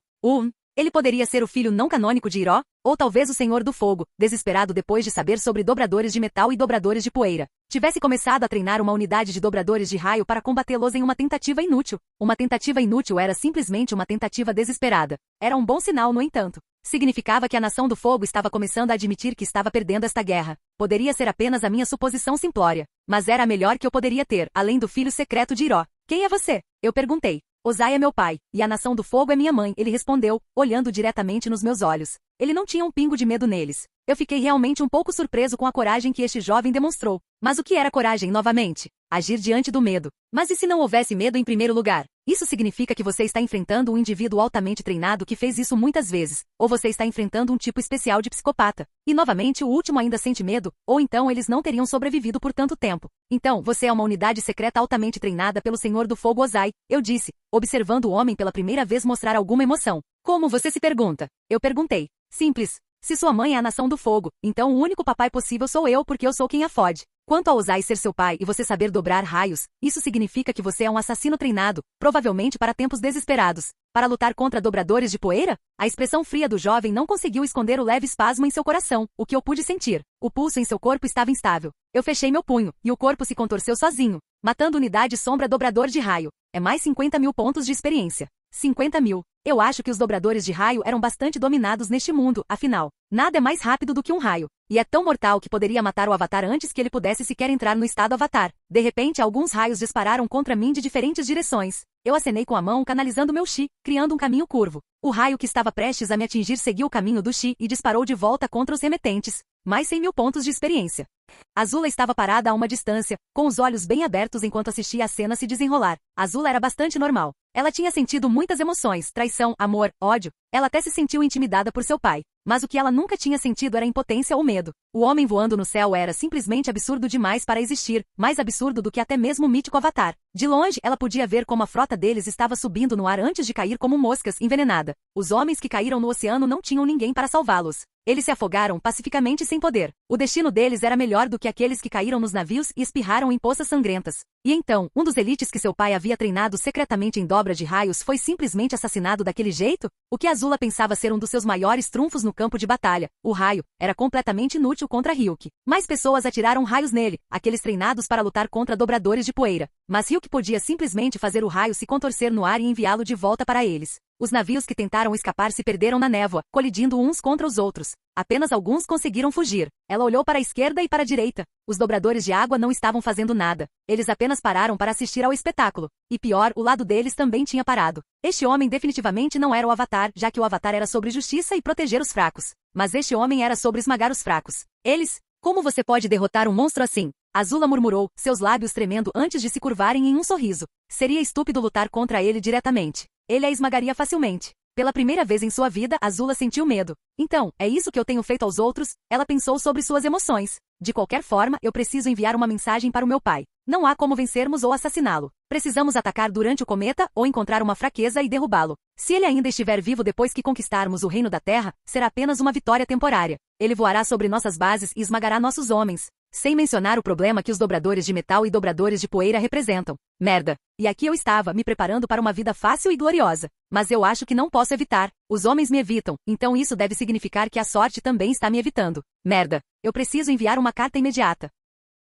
Ele poderia ser o filho não canônico de Hiro, ou talvez o Senhor do Fogo, desesperado depois de saber sobre dobradores de metal e dobradores de poeira. Tivesse começado a treinar uma unidade de dobradores de raio para combatê-los em uma tentativa inútil. Uma tentativa inútil era simplesmente uma tentativa desesperada. Era um bom sinal, no entanto. Significava que a Nação do Fogo estava começando a admitir que estava perdendo esta guerra. Poderia ser apenas a minha suposição simplória. Mas era a melhor que eu poderia ter, além do filho secreto de Hiro. Quem é você? Eu perguntei. Ozai é meu pai, e a Nação do Fogo é minha mãe, ele respondeu, olhando diretamente nos meus olhos. Ele não tinha um pingo de medo neles. Eu fiquei realmente um pouco surpreso com a coragem que este jovem demonstrou. Mas o que era coragem novamente? Agir diante do medo. Mas e se não houvesse medo em primeiro lugar? Isso significa que você está enfrentando um indivíduo altamente treinado que fez isso muitas vezes, ou você está enfrentando um tipo especial de psicopata. E novamente o último ainda sente medo, ou então eles não teriam sobrevivido por tanto tempo. Então, você é uma unidade secreta altamente treinada pelo Senhor do Fogo Ozai, eu disse, observando o homem pela primeira vez mostrar alguma emoção. Como você se pergunta? Eu perguntei. Simples. Se sua mãe é a Nação do Fogo, então o único papai possível sou eu porque eu sou quem a fode. Quanto a Ozai ser seu pai e você saber dobrar raios, isso significa que você é um assassino treinado, provavelmente para tempos desesperados. Para lutar contra dobradores de poeira? A expressão fria do jovem não conseguiu esconder o leve espasmo em seu coração, o que eu pude sentir. O pulso em seu corpo estava instável. Eu fechei meu punho, e o corpo se contorceu sozinho, matando unidade sombra dobrador de raio. É mais 50.000 pontos de experiência. 50.000. Eu acho que os dobradores de raio eram bastante dominados neste mundo, afinal. Nada é mais rápido do que um raio. E é tão mortal que poderia matar o Avatar antes que ele pudesse sequer entrar no estado Avatar. De repente, alguns raios dispararam contra mim de diferentes direções. Eu acenei com a mão canalizando meu chi, criando um caminho curvo. O raio que estava prestes a me atingir seguiu o caminho do chi e disparou de volta contra os remetentes. Mais 100.000 pontos de experiência. Azula estava parada a uma distância, com os olhos bem abertos enquanto assistia a cena se desenrolar. Azula era bastante normal. Ela tinha sentido muitas emoções, traição, amor, ódio. Ela até se sentiu intimidada por seu pai. Mas o que ela nunca tinha sentido era impotência ou medo. O homem voando no céu era simplesmente absurdo demais para existir, mais absurdo do que até mesmo o mítico Avatar. De longe, ela podia ver como a frota deles estava subindo no ar antes de cair como moscas, envenenada. Os homens que caíram no oceano não tinham ninguém para salvá-los. Eles se afogaram pacificamente sem poder. O destino deles era melhor do que aqueles que caíram nos navios e espirraram em poças sangrentas. E então, um dos elites que seu pai havia treinado secretamente em dobra de raios foi simplesmente assassinado daquele jeito? O que Azula pensava ser um dos seus maiores trunfos no campo de batalha, o raio, era completamente inútil contra Ryuk. Mais pessoas atiraram raios nele, aqueles treinados para lutar contra dobradores de poeira. Mas Ryuk podia simplesmente fazer o raio se contorcer no ar e enviá-lo de volta para eles. Os navios que tentaram escapar se perderam na névoa, colidindo uns contra os outros. Apenas alguns conseguiram fugir. Ela olhou para a esquerda e para a direita. Os dobradores de água não estavam fazendo nada. Eles apenas pararam para assistir ao espetáculo. E pior, o lado deles também tinha parado. Este homem definitivamente não era o Avatar, já que o Avatar era sobre justiça e proteger os fracos. Mas este homem era sobre esmagar os fracos. Eles Como você pode derrotar um monstro assim? Azula murmurou, seus lábios tremendo antes de se curvarem em um sorriso. Seria estúpido lutar contra ele diretamente. Ele a esmagaria facilmente. Pela primeira vez em sua vida, Azula sentiu medo. Então, é isso que eu tenho feito aos outros? Ela pensou sobre suas emoções. De qualquer forma, eu preciso enviar uma mensagem para o meu pai. Não há como vencermos ou assassiná-lo. Precisamos atacar durante o cometa ou encontrar uma fraqueza e derrubá-lo. Se ele ainda estiver vivo depois que conquistarmos o reino da Terra, será apenas uma vitória temporária. Ele voará sobre nossas bases e esmagará nossos homens. Sem mencionar o problema que os dobradores de metal e dobradores de poeira representam. Merda. E aqui eu estava, me preparando para uma vida fácil e gloriosa. Mas eu acho que não posso evitar. Os homens me evitam, então isso deve significar que a sorte também está me evitando. Merda. Eu preciso enviar uma carta imediata.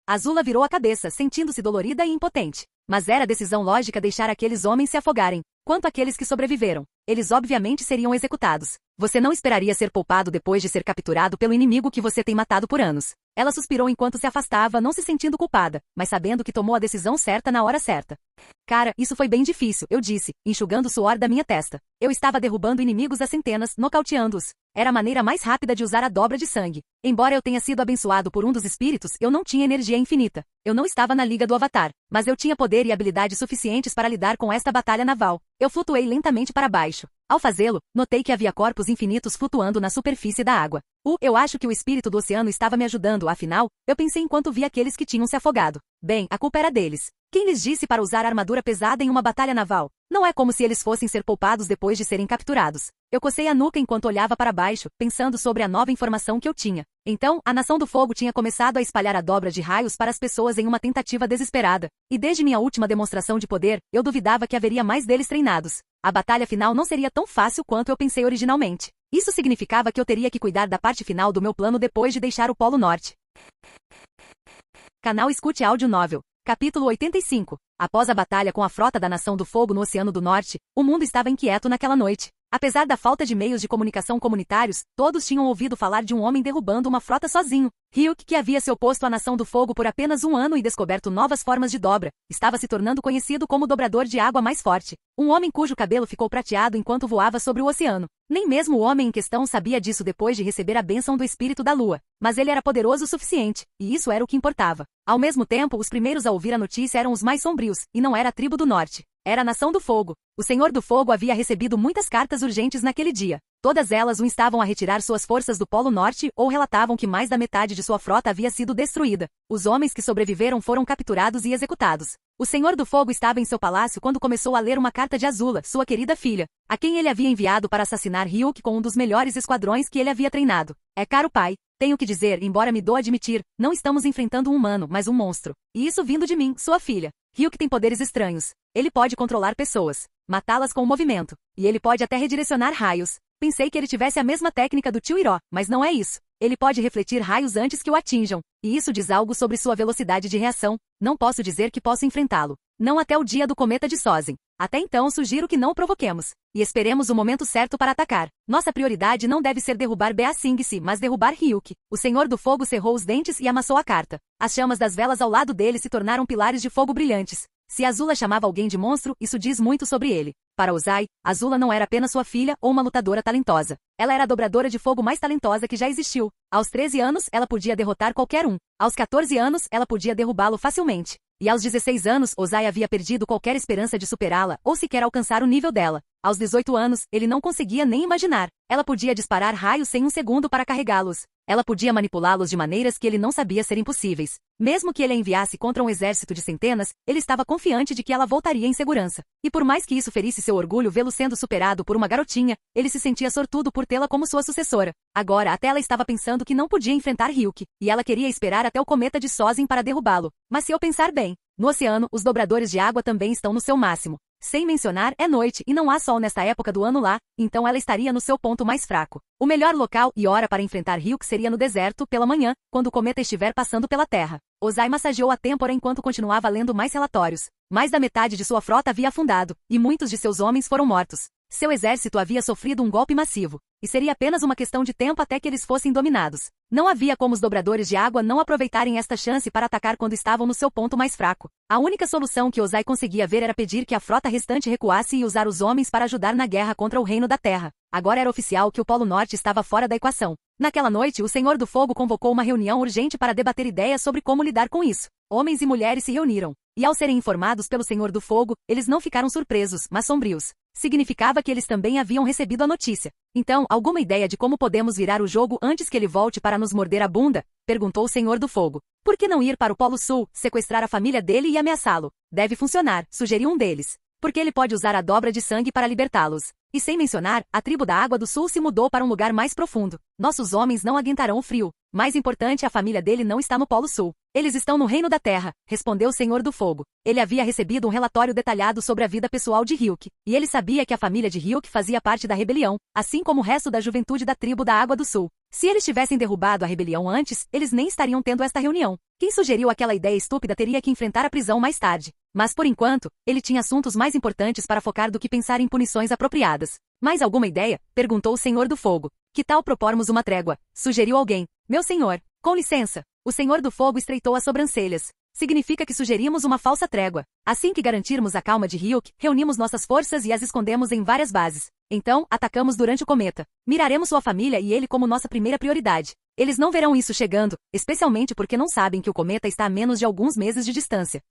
Azula virou a cabeça, sentindo-se dolorida e impotente. Mas era decisão lógica deixar aqueles homens se afogarem. Quanto àqueles que sobreviveram, eles obviamente seriam executados. Você não esperaria ser poupado depois de ser capturado pelo inimigo que você tem matado por anos. Ela suspirou enquanto se afastava, não se sentindo culpada, mas sabendo que tomou a decisão certa na hora certa. Cara, isso foi bem difícil, eu disse, enxugando o suor da minha testa. Eu estava derrubando inimigos a centenas, nocauteando-os. Era a maneira mais rápida de usar a dobra de sangue. Embora eu tenha sido abençoado por um dos espíritos, eu não tinha energia infinita. Eu não estava na Liga do Avatar, mas eu tinha poder e habilidade suficientes para lidar com esta batalha naval. Eu flutuei lentamente para baixo. Ao fazê-lo, notei que havia corpos infinitos flutuando na superfície da água. Eu acho que o espírito do oceano estava me ajudando, afinal, eu pensei enquanto vi aqueles que tinham se afogado. Bem, a culpa era deles. Quem lhes disse para usar armadura pesada em uma batalha naval? Não é como se eles fossem ser poupados depois de serem capturados. Eu cocei a nuca enquanto olhava para baixo, pensando sobre a nova informação que eu tinha. Então, a Nação do Fogo tinha começado a espalhar a dobra de raios para as pessoas em uma tentativa desesperada. E desde minha última demonstração de poder, eu duvidava que haveria mais deles treinados. A batalha final não seria tão fácil quanto eu pensei originalmente. Isso significava que eu teria que cuidar da parte final do meu plano depois de deixar o Polo Norte. Canal Escute Áudio Novel. Capítulo 85. Após a batalha com a frota da Nação do Fogo no Oceano do Norte, o mundo estava inquieto naquela noite. Apesar da falta de meios de comunicação comunitários, todos tinham ouvido falar de um homem derrubando uma frota sozinho. Ryuk, que havia se oposto à Nação do Fogo por apenas um ano e descoberto novas formas de dobra, estava se tornando conhecido como o dobrador de água mais forte. Um homem cujo cabelo ficou prateado enquanto voava sobre o oceano. Nem mesmo o homem em questão sabia disso depois de receber a bênção do espírito da lua. Mas ele era poderoso o suficiente, e isso era o que importava. Ao mesmo tempo, os primeiros a ouvir a notícia eram os mais sombrios, e não era a tribo do norte. Era a Nação do Fogo. O Senhor do Fogo havia recebido muitas cartas urgentes naquele dia. Todas elas o instavam a retirar suas forças do Polo Norte ou relatavam que mais da metade de sua frota havia sido destruída. Os homens que sobreviveram foram capturados e executados. O Senhor do Fogo estava em seu palácio quando começou a ler uma carta de Azula, sua querida filha, a quem ele havia enviado para assassinar Ryuk com um dos melhores esquadrões que ele havia treinado. É caro pai. Tenho que dizer, embora me doa admitir, não estamos enfrentando um humano, mas um monstro. E isso vindo de mim, sua filha. Ryuk tem poderes estranhos. Ele pode controlar pessoas, matá-las com o movimento, e ele pode até redirecionar raios. Pensei que ele tivesse a mesma técnica do tio Iro, mas não é isso. Ele pode refletir raios antes que o atinjam, e isso diz algo sobre sua velocidade de reação. Não posso dizer que posso enfrentá-lo. Não até o dia do cometa de Sozin. Até então sugiro que não o provoquemos. E esperemos o momento certo para atacar. Nossa prioridade não deve ser derrubar Bea Singse, mas derrubar Ryuk. O Senhor do Fogo cerrou os dentes e amassou a carta. As chamas das velas ao lado dele se tornaram pilares de fogo brilhantes. Se Azula chamava alguém de monstro, isso diz muito sobre ele. Para Ozai, Azula não era apenas sua filha ou uma lutadora talentosa. Ela era a dobradora de fogo mais talentosa que já existiu. Aos 13 anos, ela podia derrotar qualquer um. Aos 14 anos, ela podia derrubá-lo facilmente. E aos 16 anos, Ozai havia perdido qualquer esperança de superá-la ou sequer alcançar o nível dela. Aos 18 anos, ele não conseguia nem imaginar. Ela podia disparar raios sem um segundo para carregá-los. Ela podia manipulá-los de maneiras que ele não sabia serem possíveis. Mesmo que ele a enviasse contra um exército de centenas, ele estava confiante de que ela voltaria em segurança. E por mais que isso ferisse seu orgulho vê-lo sendo superado por uma garotinha, ele se sentia sortudo por tê-la como sua sucessora. Agora até ela estava pensando que não podia enfrentar Ryuk, e ela queria esperar até o cometa de Sozin para derrubá-lo. Mas se eu pensar bem, no oceano, os dobradores de água também estão no seu máximo. Sem mencionar, é noite e não há sol nesta época do ano lá, então ela estaria no seu ponto mais fraco. O melhor local e hora para enfrentar Ryuk seria no deserto, pela manhã, quando o cometa estiver passando pela Terra. Ozai massageou a têmpora enquanto continuava lendo mais relatórios. Mais da metade de sua frota havia afundado, e muitos de seus homens foram mortos. Seu exército havia sofrido um golpe massivo. e seria apenas uma questão de tempo até que eles fossem dominados. Não havia como os dobradores de água não aproveitarem esta chance para atacar quando estavam no seu ponto mais fraco. A única solução que Ozai conseguia ver era pedir que a frota restante recuasse e usar os homens para ajudar na guerra contra o Reino da Terra. Agora era oficial que o Polo Norte estava fora da equação. Naquela noite, o Senhor do Fogo convocou uma reunião urgente para debater ideias sobre como lidar com isso. Homens e mulheres se reuniram. E ao serem informados pelo Senhor do Fogo, eles não ficaram surpresos, mas sombrios. Significava que eles também haviam recebido a notícia. Então, alguma ideia de como podemos virar o jogo antes que ele volte para nos morder a bunda? Perguntou o Senhor do Fogo. Por que não ir para o Polo Sul, sequestrar a família dele e ameaçá-lo? Deve funcionar, sugeriu um deles. Porque ele pode usar a dobra de sangue para libertá-los. E sem mencionar, a tribo da Água do Sul se mudou para um lugar mais profundo. Nossos homens não aguentarão o frio. Mais importante, a família dele não está no Polo Sul. Eles estão no Reino da Terra, respondeu o Senhor do Fogo. Ele havia recebido um relatório detalhado sobre a vida pessoal de Ryuk, e ele sabia que a família de Ryuk fazia parte da rebelião, assim como o resto da juventude da tribo da Água do Sul. Se eles tivessem derrubado a rebelião antes, eles nem estariam tendo esta reunião. Quem sugeriu aquela ideia estúpida teria que enfrentar a prisão mais tarde. Mas por enquanto, ele tinha assuntos mais importantes para focar do que pensar em punições apropriadas. Mais alguma ideia? Perguntou o Senhor do Fogo. Que tal propormos uma trégua? Sugeriu alguém. Meu senhor, com licença. O Senhor do Fogo estreitou as sobrancelhas. Significa que sugerimos uma falsa trégua. Assim que garantirmos a calma de Ryuk, reunimos nossas forças e as escondemos em várias bases. Então, atacamos durante o cometa. Miraremos sua família e ele como nossa primeira prioridade. Eles não verão isso chegando, especialmente porque não sabem que o cometa está a menos de alguns meses de distância.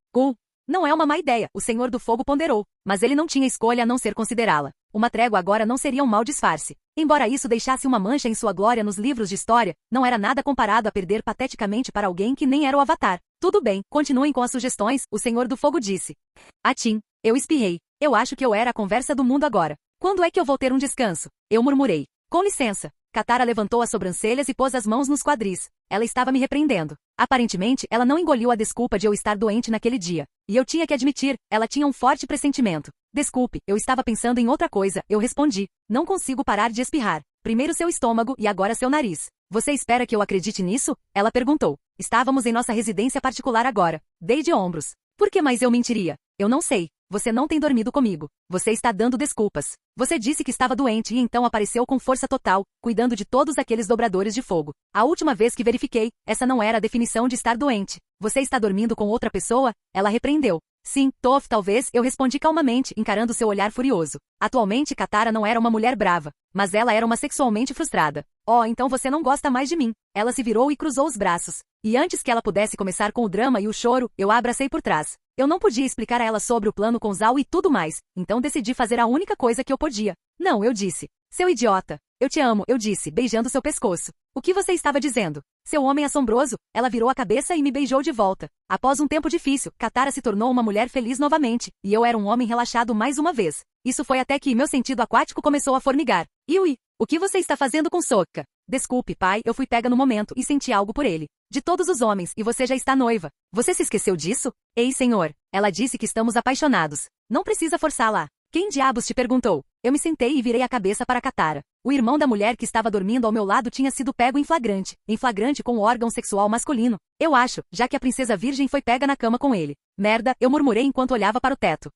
Não é uma má ideia, o Senhor do Fogo ponderou, mas ele não tinha escolha a não ser considerá-la. Uma trégua agora não seria um mau disfarce. Embora isso deixasse uma mancha em sua glória nos livros de história, não era nada comparado a perder pateticamente para alguém que nem era o Avatar. Tudo bem, continuem com as sugestões, o Senhor do Fogo disse. Atim, eu espirrei. Eu acho que eu era a conversa do mundo agora. Quando é que eu vou ter um descanso? Eu murmurei. Com licença. Katara levantou as sobrancelhas e pôs as mãos nos quadris. Ela estava me repreendendo. Aparentemente, ela não engoliu a desculpa de eu estar doente naquele dia. E eu tinha que admitir, ela tinha um forte pressentimento. Desculpe, eu estava pensando em outra coisa, eu respondi. Não consigo parar de espirrar. Primeiro seu estômago e agora seu nariz. Você espera que eu acredite nisso? Ela perguntou. Estávamos em nossa residência particular agora. Dei de ombros. Por que mais eu mentiria? Eu não sei. Você não tem dormido comigo. Você está dando desculpas. Você disse que estava doente e então apareceu com força total, cuidando de todos aqueles dobradores de fogo. A última vez que verifiquei, essa não era a definição de estar doente. Você está dormindo com outra pessoa? Ela repreendeu. Sim, Toph, talvez, eu respondi calmamente, encarando seu olhar furioso. Atualmente Katara não era uma mulher brava, mas ela era uma sexualmente frustrada. Oh, então você não gosta mais de mim. Ela se virou e cruzou os braços. E antes que ela pudesse começar com o drama e o choro, eu a abracei por trás. Eu não podia explicar a ela sobre o plano com Zhao e tudo mais, então decidi fazer a única coisa que eu podia. Não, eu disse. Seu idiota. Eu te amo, eu disse, beijando seu pescoço. O que você estava dizendo? Seu homem assombroso. Ela virou a cabeça e me beijou de volta. Após um tempo difícil, Katara se tornou uma mulher feliz novamente, e eu era um homem relaxado mais uma vez. Isso foi até que meu sentido aquático começou a formigar. Yui, o que você está fazendo com Sokka? Desculpe, pai, eu fui pega no momento e senti algo por ele. De todos os homens, e você já está noiva. Você se esqueceu disso? Ei, senhor. Ela disse que estamos apaixonados. Não precisa forçá-la. Quem diabos te perguntou? Eu me sentei e virei a cabeça para Katara. O irmão da mulher que estava dormindo ao meu lado tinha sido pego em flagrante com o órgão sexual masculino. Eu acho, já que a princesa virgem foi pega na cama com ele. Merda, eu murmurei enquanto olhava para o teto.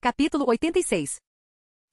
Capítulo 86.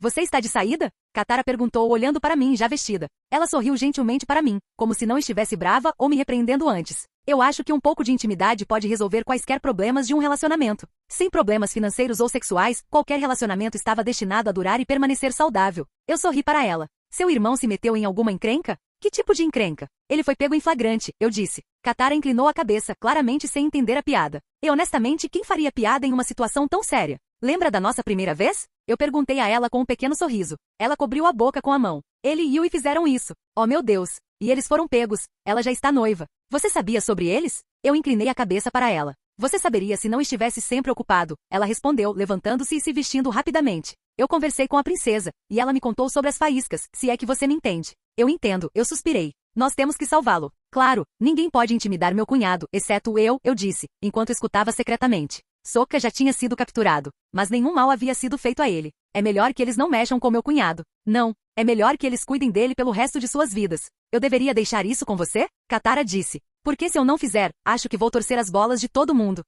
Você está de saída? Katara perguntou olhando para mim já vestida. Ela sorriu gentilmente para mim, como se não estivesse brava ou me repreendendo antes. Eu acho que um pouco de intimidade pode resolver quaisquer problemas de um relacionamento. Sem problemas financeiros ou sexuais, qualquer relacionamento estava destinado a durar e permanecer saudável. Eu sorri para ela. Seu irmão se meteu em alguma encrenca? Que tipo de encrenca? Ele foi pego em flagrante, eu disse. Katara inclinou a cabeça, claramente sem entender a piada. E honestamente, quem faria piada em uma situação tão séria? Lembra da nossa primeira vez? Eu perguntei a ela com um pequeno sorriso. Ela cobriu a boca com a mão. Ele e Yui fizeram isso. Oh meu Deus. E eles foram pegos. Ela já está noiva. Você sabia sobre eles? Eu inclinei a cabeça para ela. Você saberia se não estivesse sempre ocupado. Ela respondeu, levantando-se e se vestindo rapidamente. Eu conversei com a princesa, e ela me contou sobre as faíscas, se é que você me entende. Eu entendo, eu suspirei. Nós temos que salvá-lo. Claro, ninguém pode intimidar meu cunhado, exceto eu disse, enquanto escutava secretamente. Sokka já tinha sido capturado, mas nenhum mal havia sido feito a ele. É melhor que eles não mexam com meu cunhado. Não, é melhor que eles cuidem dele pelo resto de suas vidas. Eu deveria deixar isso com você? Katara disse. Porque se eu não fizer, acho que vou torcer as bolas de todo mundo.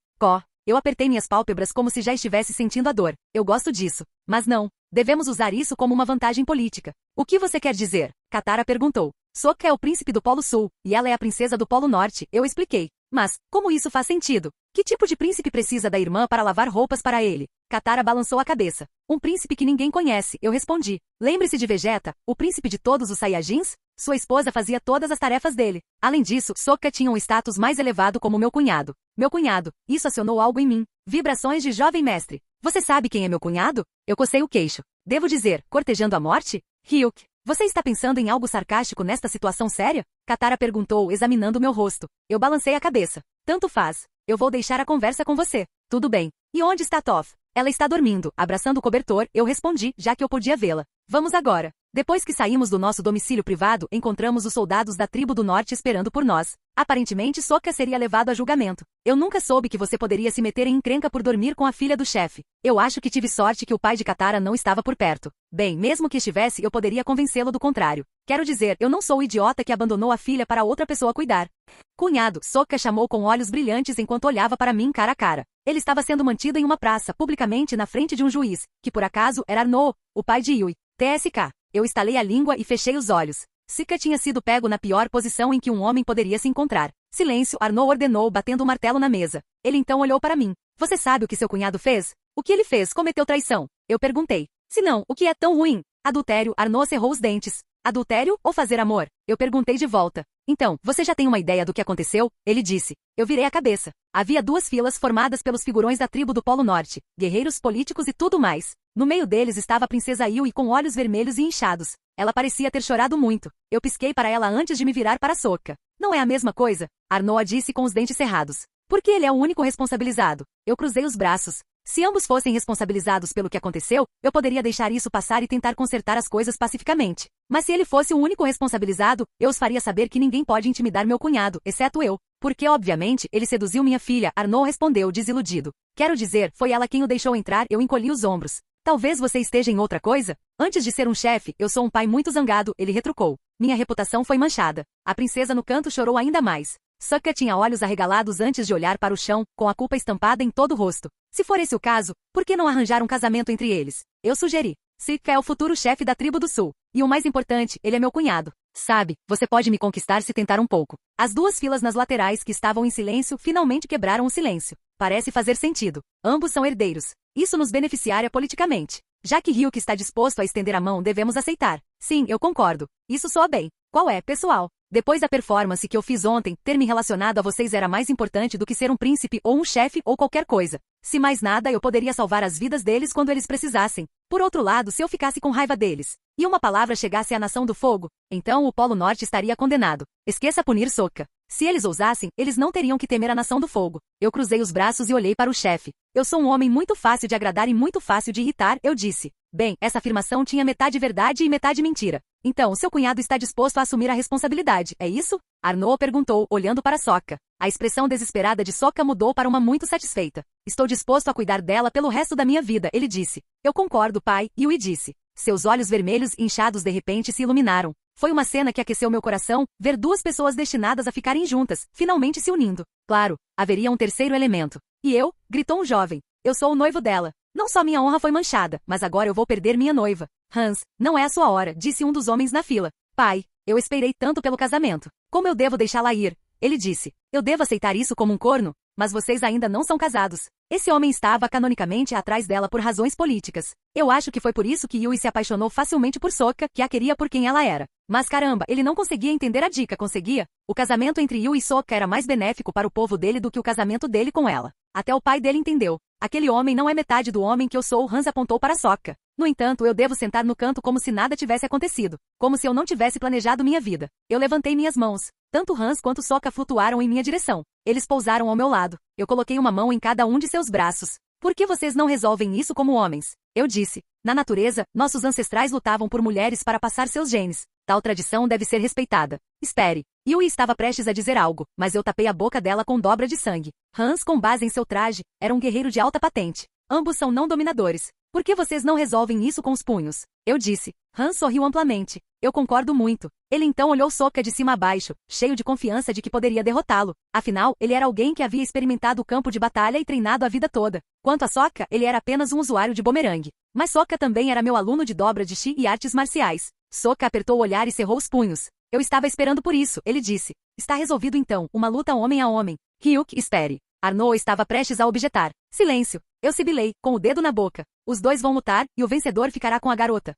Eu apertei minhas pálpebras como se já estivesse sentindo a dor. Eu gosto disso. Mas não. Devemos usar isso como uma vantagem política. O que você quer dizer? Katara perguntou. Sokka é o príncipe do Polo Sul, e ela é a princesa do Polo Norte, eu expliquei. Mas, como isso faz sentido? Que tipo de príncipe precisa da irmã para lavar roupas para ele? Katara balançou a cabeça. Um príncipe que ninguém conhece, eu respondi. Lembre-se de Vegeta, o príncipe de todos os Saiyajins? Sua esposa fazia todas as tarefas dele. Além disso, Sokka tinha um status mais elevado como meu cunhado. Meu cunhado, isso acionou algo em mim. Vibrações de jovem mestre. Você sabe quem é meu cunhado? Eu cocei o queixo. Devo dizer, cortejando a morte? Ryuk. Você está pensando em algo sarcástico nesta situação séria? Katara perguntou, examinando meu rosto. Eu balancei a cabeça. Tanto faz. Eu vou deixar a conversa com você. Tudo bem. E onde está Toph? Ela está dormindo, abraçando o cobertor, eu respondi, já que eu podia vê-la. Vamos agora. Depois que saímos do nosso domicílio privado, encontramos os soldados da tribo do norte esperando por nós. Aparentemente, Sokka seria levado a julgamento. Eu nunca soube que você poderia se meter em encrenca por dormir com a filha do chefe. Eu acho que tive sorte que o pai de Katara não estava por perto. Bem, mesmo que estivesse, eu poderia convencê-lo do contrário. Quero dizer, eu não sou o idiota que abandonou a filha para outra pessoa cuidar. Cunhado, Sokka chamou com olhos brilhantes enquanto olhava para mim cara a cara. Ele estava sendo mantido em uma praça, publicamente na frente de um juiz, que por acaso era Arno, o pai de Yui. TSK. Eu estalei a língua e fechei os olhos. Sokka tinha sido pego na pior posição em que um homem poderia se encontrar. Silêncio, Arno ordenou, batendo o martelo na mesa. Ele então olhou para mim. Você sabe o que seu cunhado fez? O que ele fez? Cometeu traição. Eu perguntei. Se não, o que é tão ruim? Adultério, Arno cerrou os dentes. Adultério ou fazer amor? Eu perguntei de volta. Então, você já tem uma ideia do que aconteceu? Ele disse. Eu virei a cabeça. Havia duas filas formadas pelos figurões da tribo do Polo Norte, guerreiros políticos e tudo mais. No meio deles estava a princesa Yui com olhos vermelhos e inchados. Ela parecia ter chorado muito. Eu pisquei para ela antes de me virar para Sokka. Não é a mesma coisa? Arnoa disse com os dentes cerrados. Porque ele é o único responsabilizado. Eu cruzei os braços. Se ambos fossem responsabilizados pelo que aconteceu, eu poderia deixar isso passar e tentar consertar as coisas pacificamente. Mas se ele fosse o único responsabilizado, eu os faria saber que ninguém pode intimidar meu cunhado, exceto eu. Porque, obviamente, ele seduziu minha filha, Arno respondeu desiludido. Quero dizer, foi ela quem o deixou entrar, eu encolhi os ombros. Talvez você esteja em outra coisa? Antes de ser um chefe, eu sou um pai muito zangado, ele retrucou. Minha reputação foi manchada. A princesa no canto chorou ainda mais. Sokka tinha olhos arregalados antes de olhar para o chão, com a culpa estampada em todo o rosto. Se for esse o caso, por que não arranjar um casamento entre eles? Eu sugeri. Sokka é o futuro chefe da tribo do sul. E o mais importante, ele é meu cunhado. Sabe, você pode me conquistar se tentar um pouco. As duas filas nas laterais que estavam em silêncio finalmente quebraram o silêncio. Parece fazer sentido. Ambos são herdeiros. Isso nos beneficiaria politicamente. Já que Ryuk está disposto a estender a mão, devemos aceitar. Sim, eu concordo. Isso soa bem. Qual é, pessoal? Depois da performance que eu fiz ontem, ter me relacionado a vocês era mais importante do que ser um príncipe ou um chefe ou qualquer coisa. Se mais nada, eu poderia salvar as vidas deles quando eles precisassem. Por outro lado, se eu ficasse com raiva deles, e uma palavra chegasse à Nação do Fogo, então o Polo Norte estaria condenado. Esqueça punir Sokka. Se eles ousassem, eles não teriam que temer a Nação do Fogo. Eu cruzei os braços e olhei para o chefe. Eu sou um homem muito fácil de agradar e muito fácil de irritar, eu disse. Bem, essa afirmação tinha metade verdade e metade mentira. Então, seu cunhado está disposto a assumir a responsabilidade, é isso? Arno perguntou, olhando para Sokka. A expressão desesperada de Sokka mudou para uma muito satisfeita. Estou disposto a cuidar dela pelo resto da minha vida, ele disse. Eu concordo, pai, Yui disse. Seus olhos vermelhos e inchados de repente se iluminaram. Foi uma cena que aqueceu meu coração, ver duas pessoas destinadas a ficarem juntas, finalmente se unindo. Claro, haveria um terceiro elemento. E eu? Gritou um jovem. Eu sou o noivo dela. Não só minha honra foi manchada, mas agora eu vou perder minha noiva. Hans, não é a sua hora, disse um dos homens na fila. Pai, eu esperei tanto pelo casamento. Como eu devo deixá-la ir? Ele disse. Eu devo aceitar isso como um corno? Mas vocês ainda não são casados. Esse homem estava canonicamente atrás dela por razões políticas. Eu acho que foi por isso que Yui se apaixonou facilmente por Sokka, que a queria por quem ela era. Mas caramba, ele não conseguia entender a dica, conseguia? O casamento entre Yui e Sokka era mais benéfico para o povo dele do que o casamento dele com ela. Até o pai dele entendeu. Aquele homem não é metade do homem que eu sou, Hans apontou para Sokka. No entanto, eu devo sentar no canto como se nada tivesse acontecido. Como se eu não tivesse planejado minha vida. Eu levantei minhas mãos. Tanto Hans quanto Sokka flutuaram em minha direção. Eles pousaram ao meu lado. Eu coloquei uma mão em cada um de seus braços. Por que vocês não resolvem isso como homens? Eu disse. Na natureza, nossos ancestrais lutavam por mulheres para passar seus genes. Tal tradição deve ser respeitada. Espere. Yui estava prestes a dizer algo, mas eu tapei a boca dela com dobra de sangue. Hans, com base em seu traje, era um guerreiro de alta patente. Ambos são não dominadores. Por que vocês não resolvem isso com os punhos? Eu disse. Han sorriu amplamente. Eu concordo muito. Ele então olhou Sokka de cima a baixo, cheio de confiança de que poderia derrotá-lo. Afinal, ele era alguém que havia experimentado o campo de batalha e treinado a vida toda. Quanto a Sokka, ele era apenas um usuário de bumerangue. Mas Sokka também era meu aluno de dobra de chi e artes marciais. Sokka apertou o olhar e cerrou os punhos. Eu estava esperando por isso, ele disse. Está resolvido então, uma luta homem a homem. Ryuk, espere. Arnoa estava prestes a objetar. Silêncio. Eu sibilei, com o dedo na boca. Os dois vão lutar, e o vencedor ficará com a garota.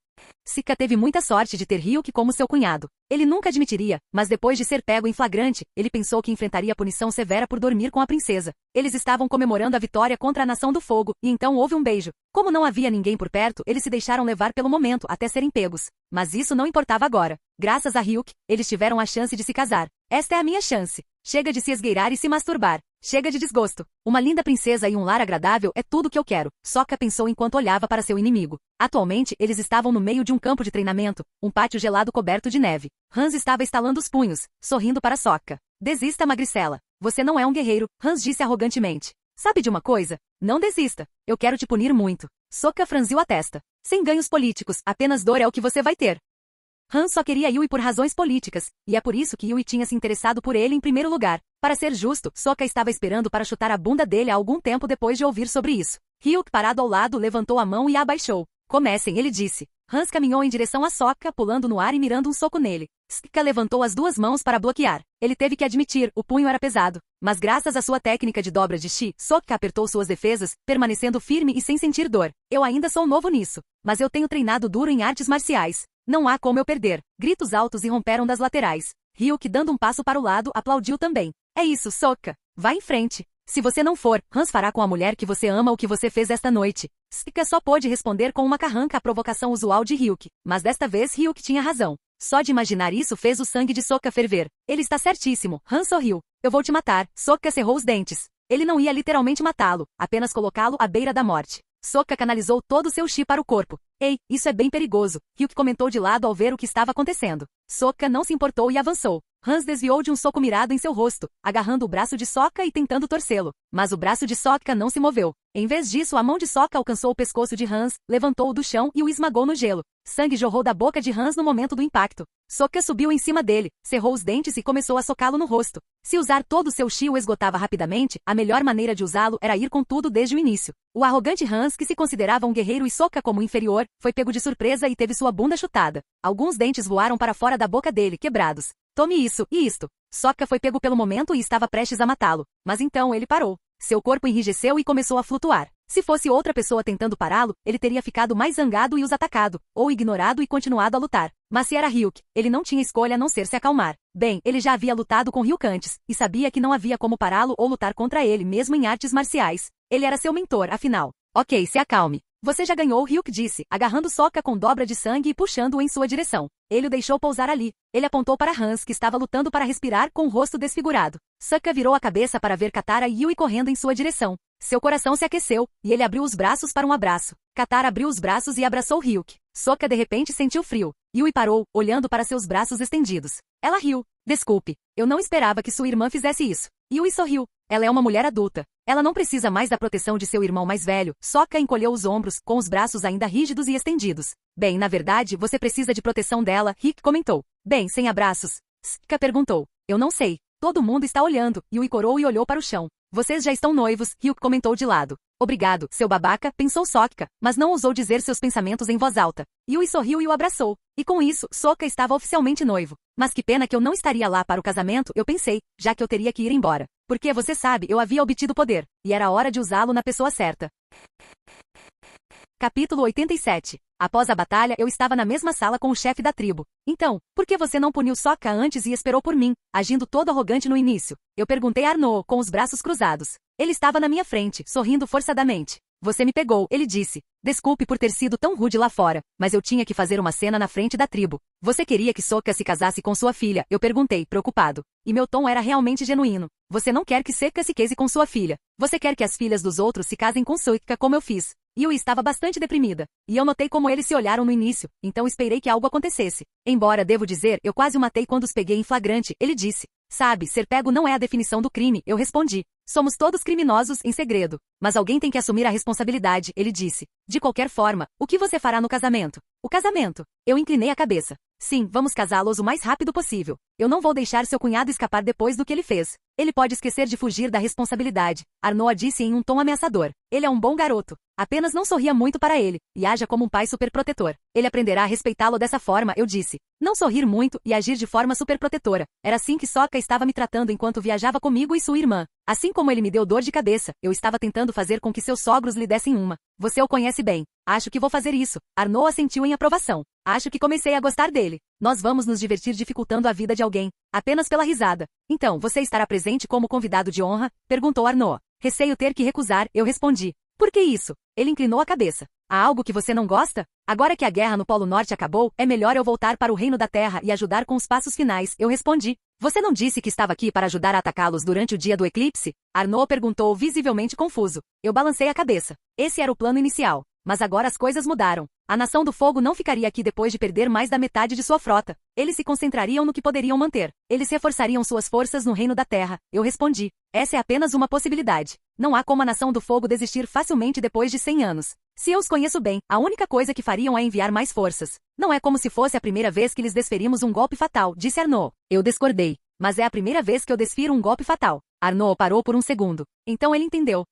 Sokka teve muita sorte de ter Ryuk como seu cunhado. Ele nunca admitiria, mas depois de ser pego em flagrante, ele pensou que enfrentaria punição severa por dormir com a princesa. Eles estavam comemorando a vitória contra a Nação do Fogo, e então houve um beijo. Como não havia ninguém por perto, eles se deixaram levar pelo momento até serem pegos. Mas isso não importava agora. Graças a Ryuk, eles tiveram a chance de se casar. Esta é a minha chance. Chega de se esgueirar e se masturbar. Chega de desgosto. Uma linda princesa e um lar agradável é tudo o que eu quero. Sokka pensou enquanto olhava para seu inimigo. Atualmente, eles estavam no meio de um campo de treinamento, um pátio gelado coberto de neve. Hans estava estalando os punhos, sorrindo para Sokka. Desista, magricela. Você não é um guerreiro, Hans disse arrogantemente. Sabe de uma coisa? Não desista. Eu quero te punir muito. Sokka franziu a testa. Sem ganhos políticos, apenas dor é o que você vai ter. Han só queria Yui por razões políticas, e é por isso que Yui tinha se interessado por ele em primeiro lugar. Para ser justo, Sokka estava esperando para chutar a bunda dele há algum tempo depois de ouvir sobre isso. Ryuk, parado ao lado, levantou a mão e a abaixou. Comecem, ele disse. Hans caminhou em direção a Sokka, pulando no ar e mirando um soco nele. Sokka levantou as duas mãos para bloquear. Ele teve que admitir, o punho era pesado. Mas graças à sua técnica de dobra de chi, Sokka apertou suas defesas, permanecendo firme e sem sentir dor. Eu ainda sou novo nisso. Mas eu tenho treinado duro em artes marciais. Não há como eu perder. Gritos altos irromperam das laterais. Ryuk, dando um passo para o lado, aplaudiu também. É isso, Sokka. Vá em frente. Se você não for, Hans fará com a mulher que você ama o que você fez esta noite. Sokka só pôde responder com uma carranca à provocação usual de Ryuk. Mas desta vez Ryuk tinha razão. Só de imaginar isso fez o sangue de Sokka ferver. Ele está certíssimo. Hans sorriu. Eu vou te matar. Sokka cerrou os dentes. Ele não ia literalmente matá-lo, apenas colocá-lo à beira da morte. Sokka canalizou todo o seu chi para o corpo. Ei, isso é bem perigoso, Ryuk comentou de lado ao ver o que estava acontecendo. Sokka não se importou e avançou. Hans desviou de um soco mirado em seu rosto, agarrando o braço de Sokka e tentando torcê-lo. Mas o braço de Sokka não se moveu. Em vez disso, a mão de Sokka alcançou o pescoço de Hans, levantou-o do chão e o esmagou no gelo. Sangue jorrou da boca de Hans no momento do impacto. Sokka subiu em cima dele, cerrou os dentes e começou a socá-lo no rosto. Se usar todo o seu chi o esgotava rapidamente, a melhor maneira de usá-lo era ir com tudo desde o início. O arrogante Hans, que se considerava um guerreiro e Sokka como inferior, foi pego de surpresa e teve sua bunda chutada. Alguns dentes voaram para fora da boca dele, quebrados. Tome isso, e isto. Sokka foi pego pelo momento e estava prestes a matá-lo. Mas então ele parou. Seu corpo enrijeceu e começou a flutuar. Se fosse outra pessoa tentando pará-lo, ele teria ficado mais zangado e os atacado, ou ignorado e continuado a lutar. Mas se era Ryuk, ele não tinha escolha a não ser se acalmar. Bem, ele já havia lutado com Ryuk antes, e sabia que não havia como pará-lo ou lutar contra ele mesmo em artes marciais. Ele era seu mentor, afinal. Ok, se acalme. Você já ganhou, Ryuk disse, agarrando Sokka com dobra de sangue e puxando-o em sua direção. Ele o deixou pousar ali. Ele apontou para Hans, que estava lutando para respirar com o rosto desfigurado. Sokka virou a cabeça para ver Katara e Yui correndo em sua direção. Seu coração se aqueceu, e ele abriu os braços para um abraço. Katara abriu os braços e abraçou Ryuk. Sokka de repente sentiu frio. Yui parou, olhando para seus braços estendidos. Ela riu. Desculpe, eu não esperava que sua irmã fizesse isso. Yui sorriu. Ela é uma mulher adulta. Ela não precisa mais da proteção de seu irmão mais velho. Sokka encolheu os ombros, com os braços ainda rígidos e estendidos. Bem, na verdade, você precisa de proteção dela, Rick comentou. Bem, sem abraços? Sokka perguntou. Eu não sei. Todo mundo está olhando. Yui corou e olhou para o chão. Vocês já estão noivos, Ryuk comentou de lado. Obrigado, seu babaca, pensou Sokka, mas não ousou dizer seus pensamentos em voz alta. Yui sorriu e o abraçou. E com isso, Sokka estava oficialmente noivo. Mas que pena que eu não estaria lá para o casamento, eu pensei, já que eu teria que ir embora. Porque você sabe, eu havia obtido poder, e era hora de usá-lo na pessoa certa. Capítulo 87. Após a batalha, eu estava na mesma sala com o chefe da tribo. Então, por que você não puniu Sokka antes e esperou por mim, agindo todo arrogante no início? Eu perguntei a Arnoa, com os braços cruzados. Ele estava na minha frente, sorrindo forçadamente. Você me pegou, ele disse. Desculpe por ter sido tão rude lá fora, mas eu tinha que fazer uma cena na frente da tribo. Você queria que Sokka se casasse com sua filha, eu perguntei, preocupado. E meu tom era realmente genuíno. Você não quer que Sokka se case com sua filha. Você quer que as filhas dos outros se casem com Sokka como eu fiz. Yui estava bastante deprimida. E eu notei como eles se olharam no início, então esperei que algo acontecesse. Embora, devo dizer, eu quase o matei quando os peguei em flagrante, ele disse. Sabe, ser pego não é a definição do crime, eu respondi. Somos todos criminosos em segredo. Mas alguém tem que assumir a responsabilidade, ele disse. De qualquer forma, o que você fará no casamento? O casamento. Eu inclinei a cabeça. Sim, vamos casá-los o mais rápido possível. Eu não vou deixar seu cunhado escapar depois do que ele fez. Ele pode esquecer de fugir da responsabilidade, Arnoa disse em um tom ameaçador. Ele é um bom garoto. Apenas não sorria muito para ele, e haja como um pai superprotetor. Ele aprenderá a respeitá-lo dessa forma, eu disse. Não sorrir muito e agir de forma superprotetora. Era assim que Sokka estava me tratando enquanto viajava comigo e sua irmã. Assim como ele me deu dor de cabeça, eu estava tentando fazer com que seus sogros lhe dessem uma. Você o conhece bem. Acho que vou fazer isso. Arnoa assentiu em aprovação. Acho que comecei a gostar dele. Nós vamos nos divertir dificultando a vida de alguém, apenas pela risada. Então, você estará presente como convidado de honra? Perguntou Arnoa. Receio ter que recusar, eu respondi. Por que isso? Ele inclinou a cabeça. Há algo que você não gosta? Agora que a guerra no Polo Norte acabou, é melhor eu voltar para o Reino da Terra e ajudar com os passos finais, eu respondi. Você não disse que estava aqui para ajudar a atacá-los durante o dia do eclipse? Arnoa perguntou visivelmente confuso. Eu balancei a cabeça. Esse era o plano inicial. Mas agora as coisas mudaram. A Nação do Fogo não ficaria aqui depois de perder mais da metade de sua frota. Eles se concentrariam no que poderiam manter. Eles reforçariam suas forças no Reino da Terra. Eu respondi. Essa é apenas uma possibilidade. Não há como a Nação do Fogo desistir facilmente depois de 100 anos. Se eu os conheço bem, a única coisa que fariam é enviar mais forças. Não é como se fosse a primeira vez que lhes desferimos um golpe fatal, disse Arnoa. Eu discordei. Mas é a primeira vez que eu desfiro um golpe fatal. Arnoa parou por um segundo. Então ele entendeu.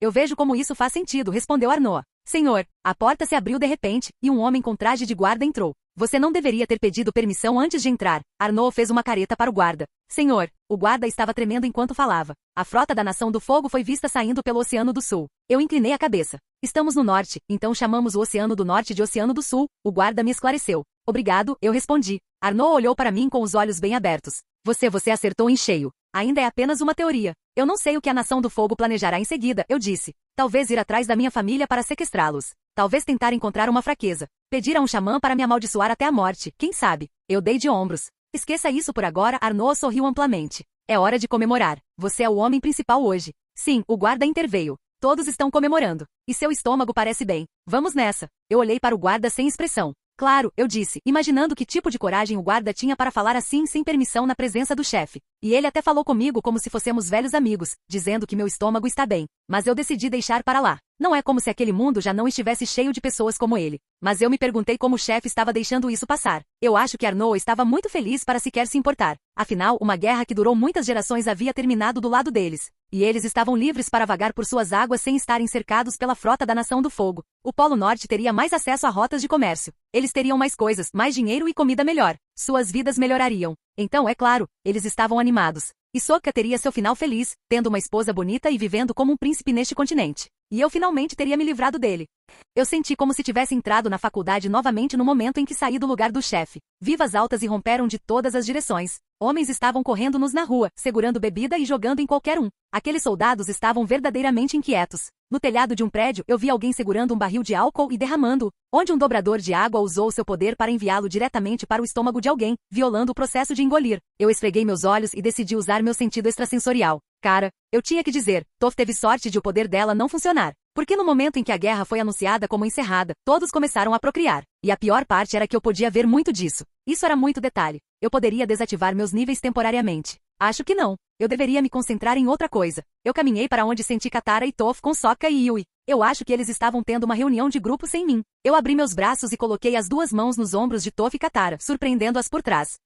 Eu vejo como isso faz sentido, respondeu Arnoa. Senhor, a porta se abriu de repente, e um homem com traje de guarda entrou. Você não deveria ter pedido permissão antes de entrar. Arnoa fez uma careta para o guarda. Senhor, o guarda estava tremendo enquanto falava. A frota da Nação do Fogo foi vista saindo pelo Oceano do Sul. Eu inclinei a cabeça. Estamos no norte, então chamamos o Oceano do Norte de Oceano do Sul. O guarda me esclareceu. Obrigado, eu respondi. Arnoa olhou para mim com os olhos bem abertos. Você acertou em cheio. Ainda é apenas uma teoria. Eu não sei o que a Nação do Fogo planejará em seguida, eu disse. Talvez ir atrás da minha família para sequestrá-los. Talvez tentar encontrar uma fraqueza. Pedir a um xamã para me amaldiçoar até a morte, quem sabe? Eu dei de ombros. Esqueça isso por agora, Arnoa sorriu amplamente. É hora de comemorar. Você é o homem principal hoje. Sim, o guarda interveio. Todos estão comemorando. E seu estômago parece bem. Vamos nessa. Eu olhei para o guarda sem expressão. Claro, eu disse, imaginando que tipo de coragem o guarda tinha para falar assim sem permissão na presença do chefe. E ele até falou comigo como se fossemos velhos amigos, dizendo que meu estômago está bem. Mas eu decidi deixar para lá. Não é como se aquele mundo já não estivesse cheio de pessoas como ele. Mas eu me perguntei como o chefe estava deixando isso passar. Eu acho que Arnoa estava muito feliz para sequer se importar. Afinal, uma guerra que durou muitas gerações havia terminado do lado deles. E eles estavam livres para vagar por suas águas sem estarem cercados pela frota da Nação do Fogo. O Polo Norte teria mais acesso a rotas de comércio. Eles teriam mais coisas, mais dinheiro e comida melhor. Suas vidas melhorariam. Então, é claro, eles estavam animados. E Sokka teria seu final feliz, tendo uma esposa bonita e vivendo como um príncipe neste continente. E eu finalmente teria me livrado dele. Eu senti como se tivesse entrado na faculdade novamente no momento em que saí do lugar do chefe. Vivas altas irromperam de todas as direções. Homens estavam correndo-nos na rua, segurando bebida e jogando em qualquer um. Aqueles soldados estavam verdadeiramente inquietos. No telhado de um prédio, eu vi alguém segurando um barril de álcool e derramando-o, onde um dobrador de água usou seu poder para enviá-lo diretamente para o estômago de alguém, violando o processo de engolir. Eu esfreguei meus olhos e decidi usar meu sentido extrasensorial. Cara, eu tinha que dizer, Toph teve sorte de o poder dela não funcionar. Porque no momento em que a guerra foi anunciada como encerrada, todos começaram a procriar. E a pior parte era que eu podia ver muito disso. Isso era muito detalhe. Eu poderia desativar meus níveis temporariamente. Acho que não. Eu deveria me concentrar em outra coisa. Eu caminhei para onde senti Katara e Toph com Sokka e Yui. Eu acho que eles estavam tendo uma reunião de grupo sem mim. Eu abri meus braços e coloquei as duas mãos nos ombros de Toph e Katara, surpreendendo-as por trás.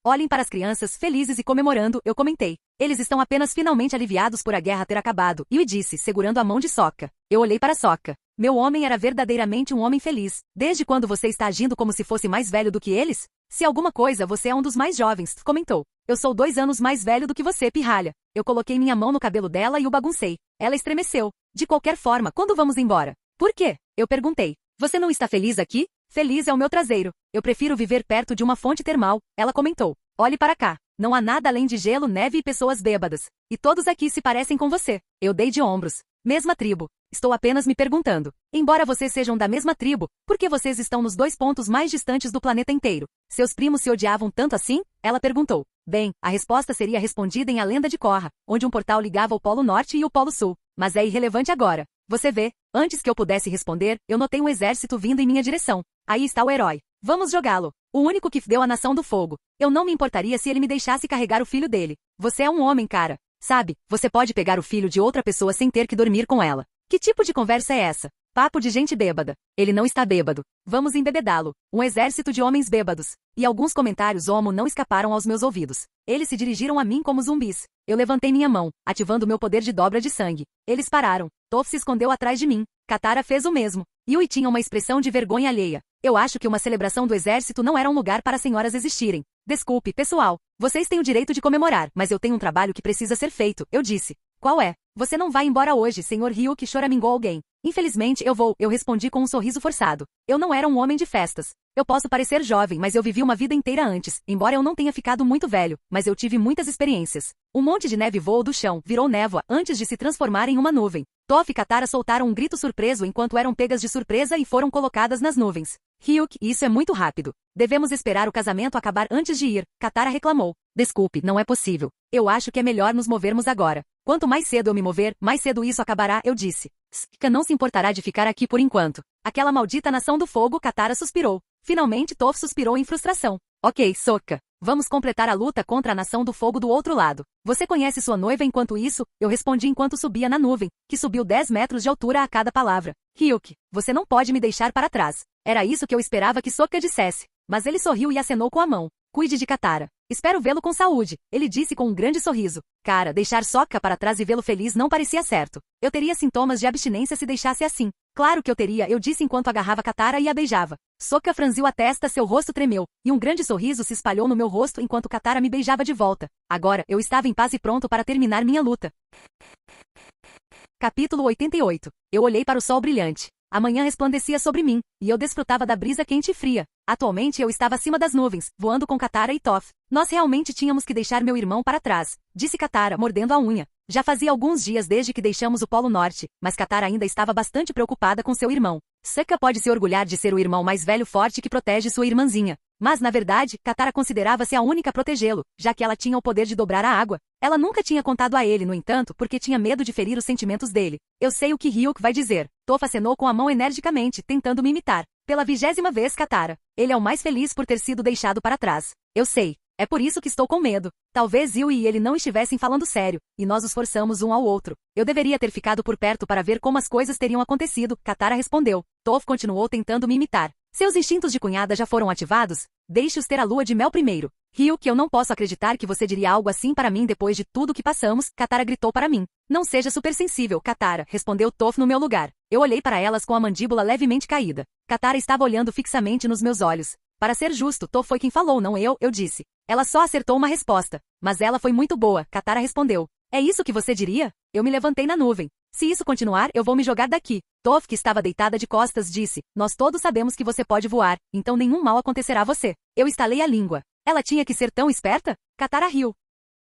Olhem para as crianças, felizes e comemorando, eu comentei. Eles estão apenas finalmente aliviados por a guerra ter acabado, Yui disse, segurando a mão de Sokka. Eu olhei para Sokka. Meu homem era verdadeiramente um homem feliz. Desde quando você está agindo como se fosse mais velho do que eles? Se alguma coisa, você é um dos mais jovens, comentou. Eu sou 2 anos mais velho do que você, pirralha. Eu coloquei minha mão no cabelo dela e o baguncei. Ela estremeceu. De qualquer forma, quando vamos embora? Por quê? Eu perguntei. Você não está feliz aqui? Feliz é o meu traseiro. Eu prefiro viver perto de uma fonte termal, ela comentou. Olhe para cá. Não há nada além de gelo, neve e pessoas bêbadas. E todos aqui se parecem com você. Eu dei de ombros. Mesma tribo. Estou apenas me perguntando. Embora vocês sejam da mesma tribo, por que vocês estão nos 2 pontos mais distantes do planeta inteiro? Seus primos se odiavam tanto assim? Ela perguntou. Bem, a resposta seria respondida em A Lenda de Korra, onde um portal ligava o Polo Norte e o Polo Sul. Mas é irrelevante agora. Você vê, antes que eu pudesse responder, eu notei um exército vindo em minha direção. Aí está o herói. Vamos jogá-lo. O único que deu a Nação do Fogo. Eu não me importaria se ele me deixasse carregar o filho dele. Você é um homem, cara. Sabe, você pode pegar o filho de outra pessoa sem ter que dormir com ela. Que tipo de conversa é essa? Papo de gente bêbada. Ele não está bêbado. Vamos embebedá-lo. Um exército de homens bêbados. E alguns comentários homo não escaparam aos meus ouvidos. Eles se dirigiram a mim como zumbis. Eu levantei minha mão, ativando meu poder de dobra de sangue. Eles pararam. Toph se escondeu atrás de mim. Katara fez o mesmo. Yui tinha uma expressão de vergonha alheia. Eu acho que uma celebração do exército não era um lugar para senhoras existirem. Desculpe, pessoal. Vocês têm o direito de comemorar, mas eu tenho um trabalho que precisa ser feito, eu disse. Qual é? Você não vai embora hoje, Sr. Ryuk, choramingou alguém. Infelizmente eu vou, eu respondi com um sorriso forçado. Eu não era um homem de festas. Eu posso parecer jovem, mas eu vivi uma vida inteira antes, embora eu não tenha ficado muito velho, mas eu tive muitas experiências. Um monte de neve voou do chão, virou névoa, antes de se transformar em uma nuvem. Toph e Katara soltaram um grito surpreso enquanto eram pegas de surpresa e foram colocadas nas nuvens. Ryuk, isso é muito rápido. Devemos esperar o casamento acabar antes de ir, Katara reclamou. Desculpe, não é possível. Eu acho que é melhor nos movermos agora. Quanto mais cedo eu me mover, mais cedo isso acabará, eu disse. Sokka não se importará de ficar aqui por enquanto. Aquela maldita nação do fogo, Katara suspirou. Finalmente Toph suspirou em frustração. Ok, Sokka. Vamos completar a luta contra a nação do fogo do outro lado. Você conhece sua noiva enquanto isso? Eu respondi enquanto subia na nuvem, que subiu 10 metros de altura a cada palavra. Ryuk, você não pode me deixar para trás. Era isso que eu esperava que Sokka dissesse. Mas ele sorriu e acenou com a mão. Cuide de Katara. Espero vê-lo com saúde, ele disse com um grande sorriso. Cara, deixar Sokka para trás e vê-lo feliz não parecia certo. Eu teria sintomas de abstinência se deixasse assim. Claro que eu teria, eu disse enquanto agarrava Katara e a beijava. Sokka franziu a testa, seu rosto tremeu, e um grande sorriso se espalhou no meu rosto enquanto Katara me beijava de volta. Agora, eu estava em paz e pronto para terminar minha luta. Capítulo 88. Eu olhei para o sol brilhante. A manhã resplandecia sobre mim, e eu desfrutava da brisa quente e fria. Atualmente eu estava acima das nuvens, voando com Katara e Toph. Nós realmente tínhamos que deixar meu irmão para trás, disse Katara, mordendo a unha. Já fazia alguns dias desde que deixamos o Polo Norte, mas Katara ainda estava bastante preocupada com seu irmão. Sokka pode se orgulhar de ser o irmão mais velho forte que protege sua irmãzinha. Mas, na verdade, Katara considerava-se a única a protegê-lo, já que ela tinha o poder de dobrar a água. Ela nunca tinha contado a ele, no entanto, porque tinha medo de ferir os sentimentos dele. Eu sei o que Ryuk vai dizer. Toph acenou com a mão energicamente, tentando me imitar. Pela 20ª vez, Katara. Ele é o mais feliz por ter sido deixado para trás. Eu sei. É por isso que estou com medo. Talvez Yui e ele não estivessem falando sério, e nós os forçamos um ao outro. Eu deveria ter ficado por perto para ver como as coisas teriam acontecido, Katara respondeu. Toph continuou tentando me imitar. Seus instintos de cunhada já foram ativados? Deixe-os ter a lua de mel primeiro. Ryuk, eu não posso acreditar que você diria algo assim para mim depois de tudo que passamos, Katara gritou para mim. Não seja supersensível, Katara, respondeu Toph no meu lugar. Eu olhei para elas com a mandíbula levemente caída. Katara estava olhando fixamente nos meus olhos. Para ser justo, Toph foi quem falou, não eu disse. Ela só acertou uma resposta. Mas ela foi muito boa, Katara respondeu. É isso que você diria? Eu me levantei na nuvem. Se isso continuar, eu vou me jogar daqui. Toph, que estava deitada de costas, disse. Nós todos sabemos que você pode voar, então nenhum mal acontecerá a você. Eu estalei a língua. Ela tinha que ser tão esperta? Katara riu.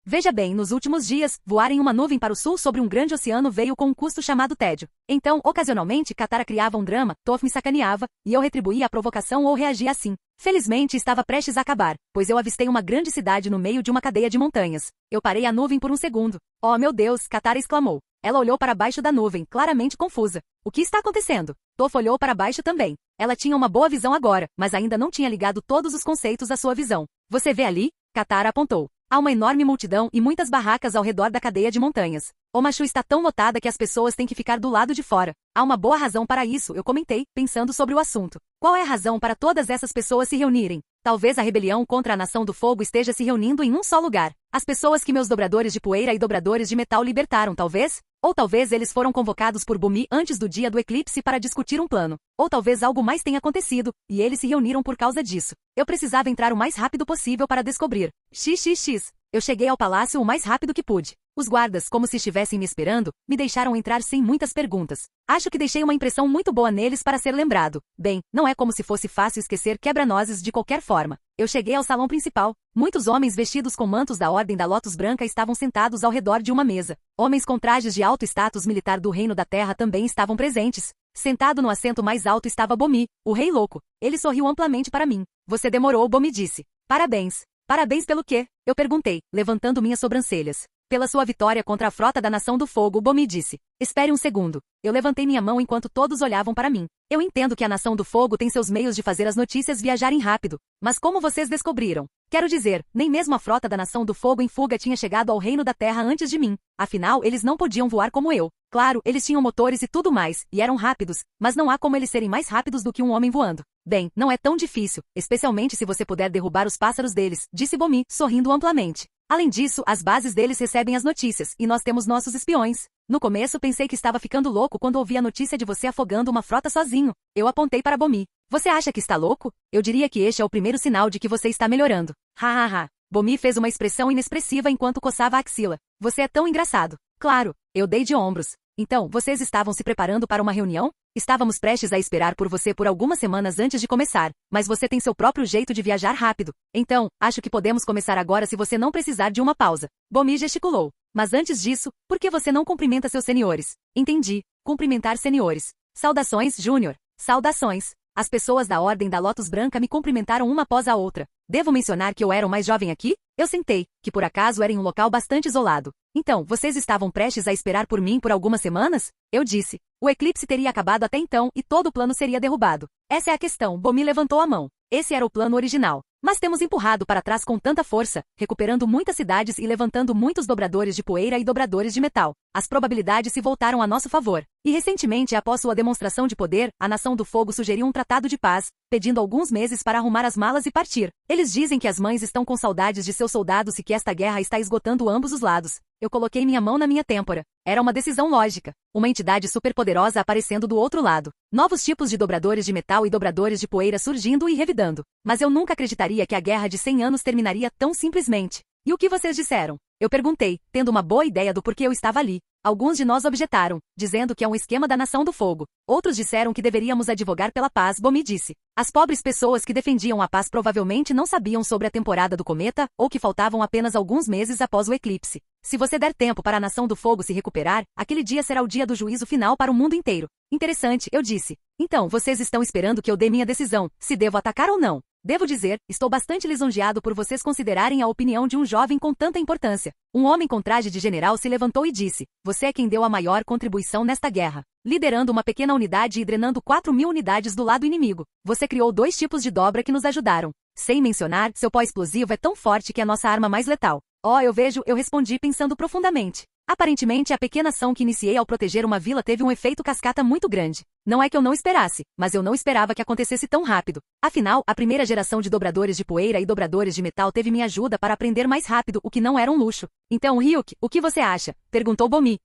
Veja bem, nos últimos dias, voar em uma nuvem para o sul sobre um grande oceano veio com um custo chamado tédio. Então, ocasionalmente, Katara criava um drama, Toph me sacaneava, e eu retribuía a provocação ou reagia assim. Felizmente estava prestes a acabar, pois eu avistei uma grande cidade no meio de uma cadeia de montanhas. Eu parei a nuvem por um segundo. Oh meu Deus, Katara exclamou. Ela olhou para baixo da nuvem, claramente confusa. O que está acontecendo? Toph olhou para baixo também. Ela tinha uma boa visão agora, mas ainda não tinha ligado todos os conceitos à sua visão. Você vê ali? Katara apontou. Há uma enorme multidão e muitas barracas ao redor da cadeia de montanhas. Omashu está tão lotada que as pessoas têm que ficar do lado de fora. Há uma boa razão para isso, eu comentei, pensando sobre o assunto. Qual é a razão para todas essas pessoas se reunirem? Talvez a rebelião contra a Nação do Fogo esteja se reunindo em um só lugar. As pessoas que meus dobradores de poeira e dobradores de metal libertaram, talvez? Ou talvez eles foram convocados por Bumi antes do dia do eclipse para discutir um plano. Ou talvez algo mais tenha acontecido, e eles se reuniram por causa disso. Eu precisava entrar o mais rápido possível para descobrir. XXX. Eu cheguei ao palácio o mais rápido que pude. Os guardas, como se estivessem me esperando, me deixaram entrar sem muitas perguntas. Acho que deixei uma impressão muito boa neles para ser lembrado. Bem, não é como se fosse fácil esquecer quebra-nozes de qualquer forma. Eu cheguei ao salão principal. Muitos homens vestidos com mantos da Ordem da Lótus Branca estavam sentados ao redor de uma mesa. Homens com trajes de alto status militar do Reino da Terra também estavam presentes. Sentado no assento mais alto estava Bomi, o Rei Louco. Ele sorriu amplamente para mim. Você demorou, Bomi disse. Parabéns. Parabéns pelo quê? Eu perguntei, levantando minhas sobrancelhas. Pela sua vitória contra a frota da Nação do Fogo, Bomi disse. Espere um segundo. Eu levantei minha mão enquanto todos olhavam para mim. Eu entendo que a Nação do Fogo tem seus meios de fazer as notícias viajarem rápido. Mas como vocês descobriram? Quero dizer, nem mesmo a frota da Nação do Fogo em fuga tinha chegado ao Reino da Terra antes de mim. Afinal, eles não podiam voar como eu. Claro, eles tinham motores e tudo mais, e eram rápidos, mas não há como eles serem mais rápidos do que um homem voando. Bem, não é tão difícil, especialmente se você puder derrubar os pássaros deles, disse Bomi, sorrindo amplamente. Além disso, as bases deles recebem as notícias, e nós temos nossos espiões. No começo pensei que estava ficando louco quando ouvi a notícia de você afogando uma frota sozinho. Eu apontei para Bomi. Você acha que está louco? Eu diria que este é o primeiro sinal de que você está melhorando. Ha ha ha. Bomi fez uma expressão inexpressiva enquanto coçava a axila. Você é tão engraçado. Claro, eu dei de ombros. Então, vocês estavam se preparando para uma reunião? Estávamos prestes a esperar por você por algumas semanas antes de começar, mas você tem seu próprio jeito de viajar rápido. Então, acho que podemos começar agora se você não precisar de uma pausa. Bomi gesticulou. Mas antes disso, por que você não cumprimenta seus seniores? Entendi. Cumprimentar seniores. Saudações, Júnior. Saudações. As pessoas da Ordem da Lotus Branca me cumprimentaram uma após a outra. Devo mencionar que eu era o mais jovem aqui? Eu sentei, que por acaso era em um local bastante isolado. Então, vocês estavam prestes a esperar por mim por algumas semanas? Eu disse. O eclipse teria acabado até então e todo o plano seria derrubado. Essa é a questão. Bomi levantou a mão. Esse era o plano original. Mas temos empurrado para trás com tanta força, recuperando muitas cidades e levantando muitos dobradores de poeira e dobradores de metal. As probabilidades se voltaram a nosso favor. E recentemente, após sua demonstração de poder, a Nação do Fogo sugeriu um tratado de paz, pedindo alguns meses para arrumar as malas e partir. Eles dizem que as mães estão com saudades de seus soldados e que esta guerra está esgotando ambos os lados. Eu coloquei minha mão na minha têmpora. Era uma decisão lógica. Uma entidade superpoderosa aparecendo do outro lado. Novos tipos de dobradores de metal e dobradores de poeira surgindo e revidando. Mas eu nunca acreditaria que a guerra de 100 anos terminaria tão simplesmente. E o que vocês disseram? Eu perguntei, tendo uma boa ideia do porquê eu estava ali. Alguns de nós objetaram, dizendo que é um esquema da Nação do Fogo. Outros disseram que deveríamos advogar pela paz, Bomi disse. As pobres pessoas que defendiam a paz provavelmente não sabiam sobre a temporada do cometa, ou que faltavam apenas alguns meses após o eclipse. Se você der tempo para a Nação do Fogo se recuperar, aquele dia será o dia do juízo final para o mundo inteiro. Interessante, eu disse. Então, vocês estão esperando que eu dê minha decisão, se devo atacar ou não. Devo dizer, estou bastante lisonjeado por vocês considerarem a opinião de um jovem com tanta importância. Um homem com traje de general se levantou e disse, você é quem deu a maior contribuição nesta guerra. Liderando uma pequena unidade e drenando 4.000 unidades do lado inimigo. Você criou 2 tipos de dobra que nos ajudaram. Sem mencionar, seu pó explosivo é tão forte que é a nossa arma mais letal. Oh, eu respondi pensando profundamente. Aparentemente, a pequena ação que iniciei ao proteger uma vila teve um efeito cascata muito grande. Não é que eu não esperasse, mas eu não esperava que acontecesse tão rápido. Afinal, a primeira geração de dobradores de poeira e dobradores de metal teve minha ajuda para aprender mais rápido, o que não era um luxo. Então, Ryuk, o que você acha? Perguntou Bomi.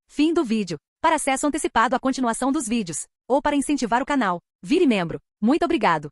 Fim do vídeo. Para acesso antecipado à continuação dos vídeos, ou para incentivar o canal, vire membro. Muito obrigado.